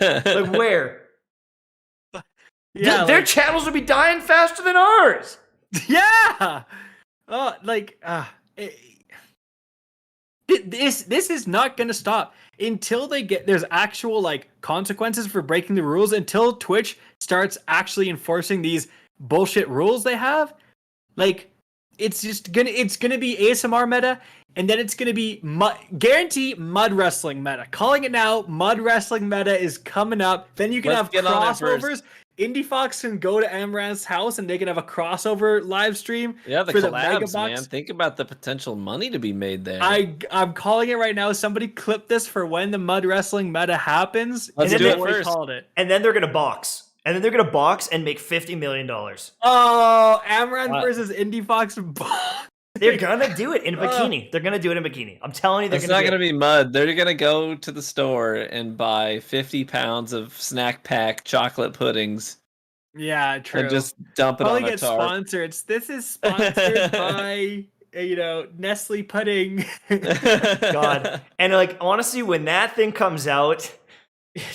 S1: Like where?"
S2: Yeah,
S1: Their channels will be dying faster than ours.
S2: Yeah. This is not going to stop until there's actual like consequences for breaking the rules, until Twitch starts actually enforcing these bullshit rules they have. Like it's going to be ASMR meta, and then it's going to be guarantee mud wrestling meta. Calling it now, mud wrestling meta is coming up. Then you can have crossovers. Indie Fox can go to Amaranth's house and they can have a crossover live stream.
S3: Yeah, the
S2: for
S3: collabs,
S2: the
S3: man. Think about the potential money to be made there.
S2: I'm calling it right now. Somebody clip this for when the mud wrestling meta happens.
S3: Let's
S2: and
S3: do
S2: then
S3: it first.
S2: Called it.
S1: And then they're gonna box. And then they're gonna box and make $50 million.
S2: Oh, Amaranth versus Indie Fox.
S1: They're gonna do it in a bikini. They're gonna do it in a bikini. I'm telling you, they're
S3: It's
S1: gonna
S3: not going to be mud. They're going to go to the store and buy 50 pounds of snack pack chocolate puddings.
S2: Yeah, true.
S3: And just dump it
S2: Probably
S3: on a
S2: get
S3: tarp.
S2: sponsored. This is sponsored by Nestle pudding.
S1: God. And like honestly, when that thing comes out,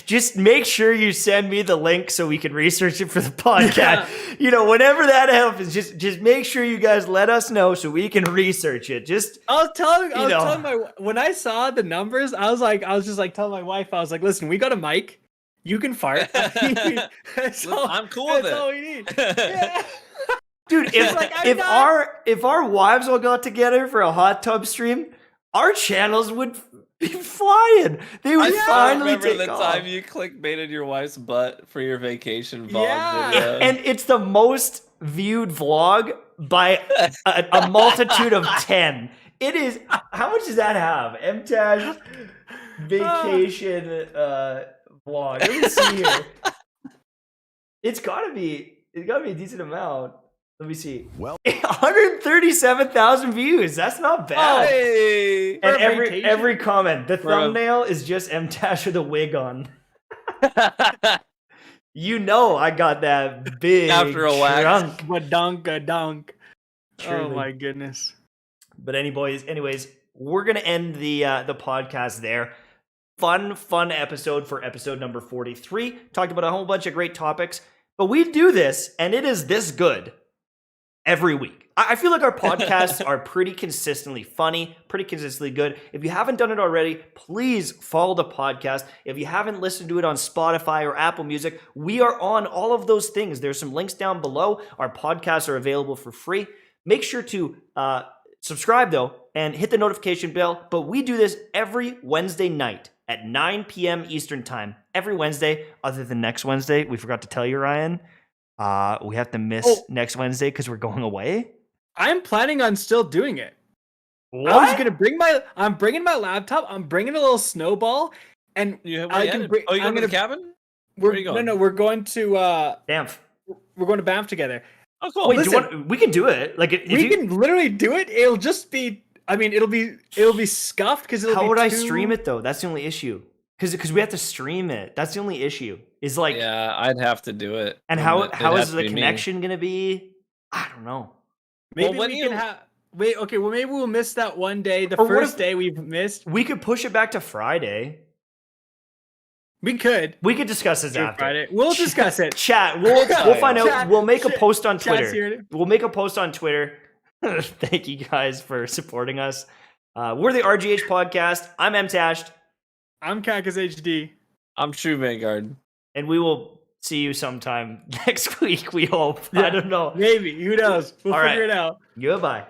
S1: just make sure you send me the link so we can research it for the podcast.
S2: Yeah.
S1: Whenever that happens, just make sure you guys let us know so we can research it.
S2: I was telling when I saw the numbers, I was just like telling my wife, I was like, listen, we got a mic. You can fart.
S3: I'm cool with it.
S2: That's all we need. Yeah.
S1: Dude, if our wives all got together for a hot tub stream, our channels would be flying. They would finally
S3: remember
S1: take
S3: the
S1: off.
S3: time you clickbaited your wife's butt for your vacation vlog
S2: Yeah.
S3: video.
S1: And it's the most viewed vlog by a multitude of 10. It is. How much does that have? Mtashed vacation vlog. Let me see here. It's gotta be a decent amount. Let me see.
S4: Well,
S1: 137,000 views. That's not bad.
S3: Hey!
S1: And
S2: For a
S1: every comment, the
S3: Bro.
S1: thumbnail is just Mtashed with a wig on. I got that big
S3: After a wax.
S1: trunk.
S2: Badunk. Oh
S1: Truly.
S2: my goodness.
S1: But anyways, we're gonna end the podcast there. Fun episode for episode number 43. Talked about a whole bunch of great topics, but we do this, and it is this good every week. I feel like our podcasts are pretty consistently funny, pretty consistently good. If you haven't done it already, please follow the podcast. If you haven't listened to it on Spotify or Apple Music, we are on all of those things. There's some links down below. Our podcasts are available for free. Make sure to subscribe, though, and hit the notification bell. But we do this every Wednesday night at 9 p.m. Eastern Time. Every Wednesday, other than next Wednesday. We forgot to tell you, Ryan. We have to miss next Wednesday because we're going away.
S2: I'm planning on still doing it.
S1: What?
S2: I was gonna I'm bringing my laptop. I'm bringing a little snowball, and
S3: You
S2: I can bring.
S3: Oh, you
S2: I'm
S3: going to
S2: gonna.
S3: the cabin? Where are you going?
S2: No, we're going to.
S1: Banff.
S2: We're going to Banff together.
S3: Oh, cool.
S1: Wait,
S2: Listen,
S1: we can do it. Like, if
S2: we
S1: you,
S2: can literally do it. It'll just be. I mean, it'll be scuffed because it'll.
S1: how
S2: be
S1: would I
S2: too-
S1: stream it though? That's the only issue. Because we have to stream it. That's the only issue. Is like,
S3: Yeah, I'd have to do it.
S1: and
S3: It'd
S1: how
S3: have
S1: is
S3: to
S1: the
S3: be me.
S1: connection gonna be? I don't know.
S2: Maybe
S3: Well, when
S2: we
S3: you-
S2: can have. Wait. Okay. Well, maybe we'll miss that one day. The
S1: Or what
S2: first
S1: if-
S2: day we've missed.
S1: We could push it back to Friday.
S2: We could.
S1: We could discuss this
S2: Do
S1: after.
S2: Friday. We'll discuss it.
S1: Chat. We'll find out.
S2: Chat-
S1: We'll make a
S2: chat-
S1: post on
S2: chat's
S1: Twitter.
S2: here.
S1: We'll make a post on Twitter. Thank you guys for supporting us. We're the RGH podcast. I'm Mtashed,
S2: I'm KackisHD.
S3: I'm True Vanguard.
S1: and we will see you sometime next week. We hope. I
S2: Yeah.
S1: don't know.
S2: Maybe. Who knows? We'll
S1: All
S2: figure
S1: right.
S2: it out.
S1: Goodbye.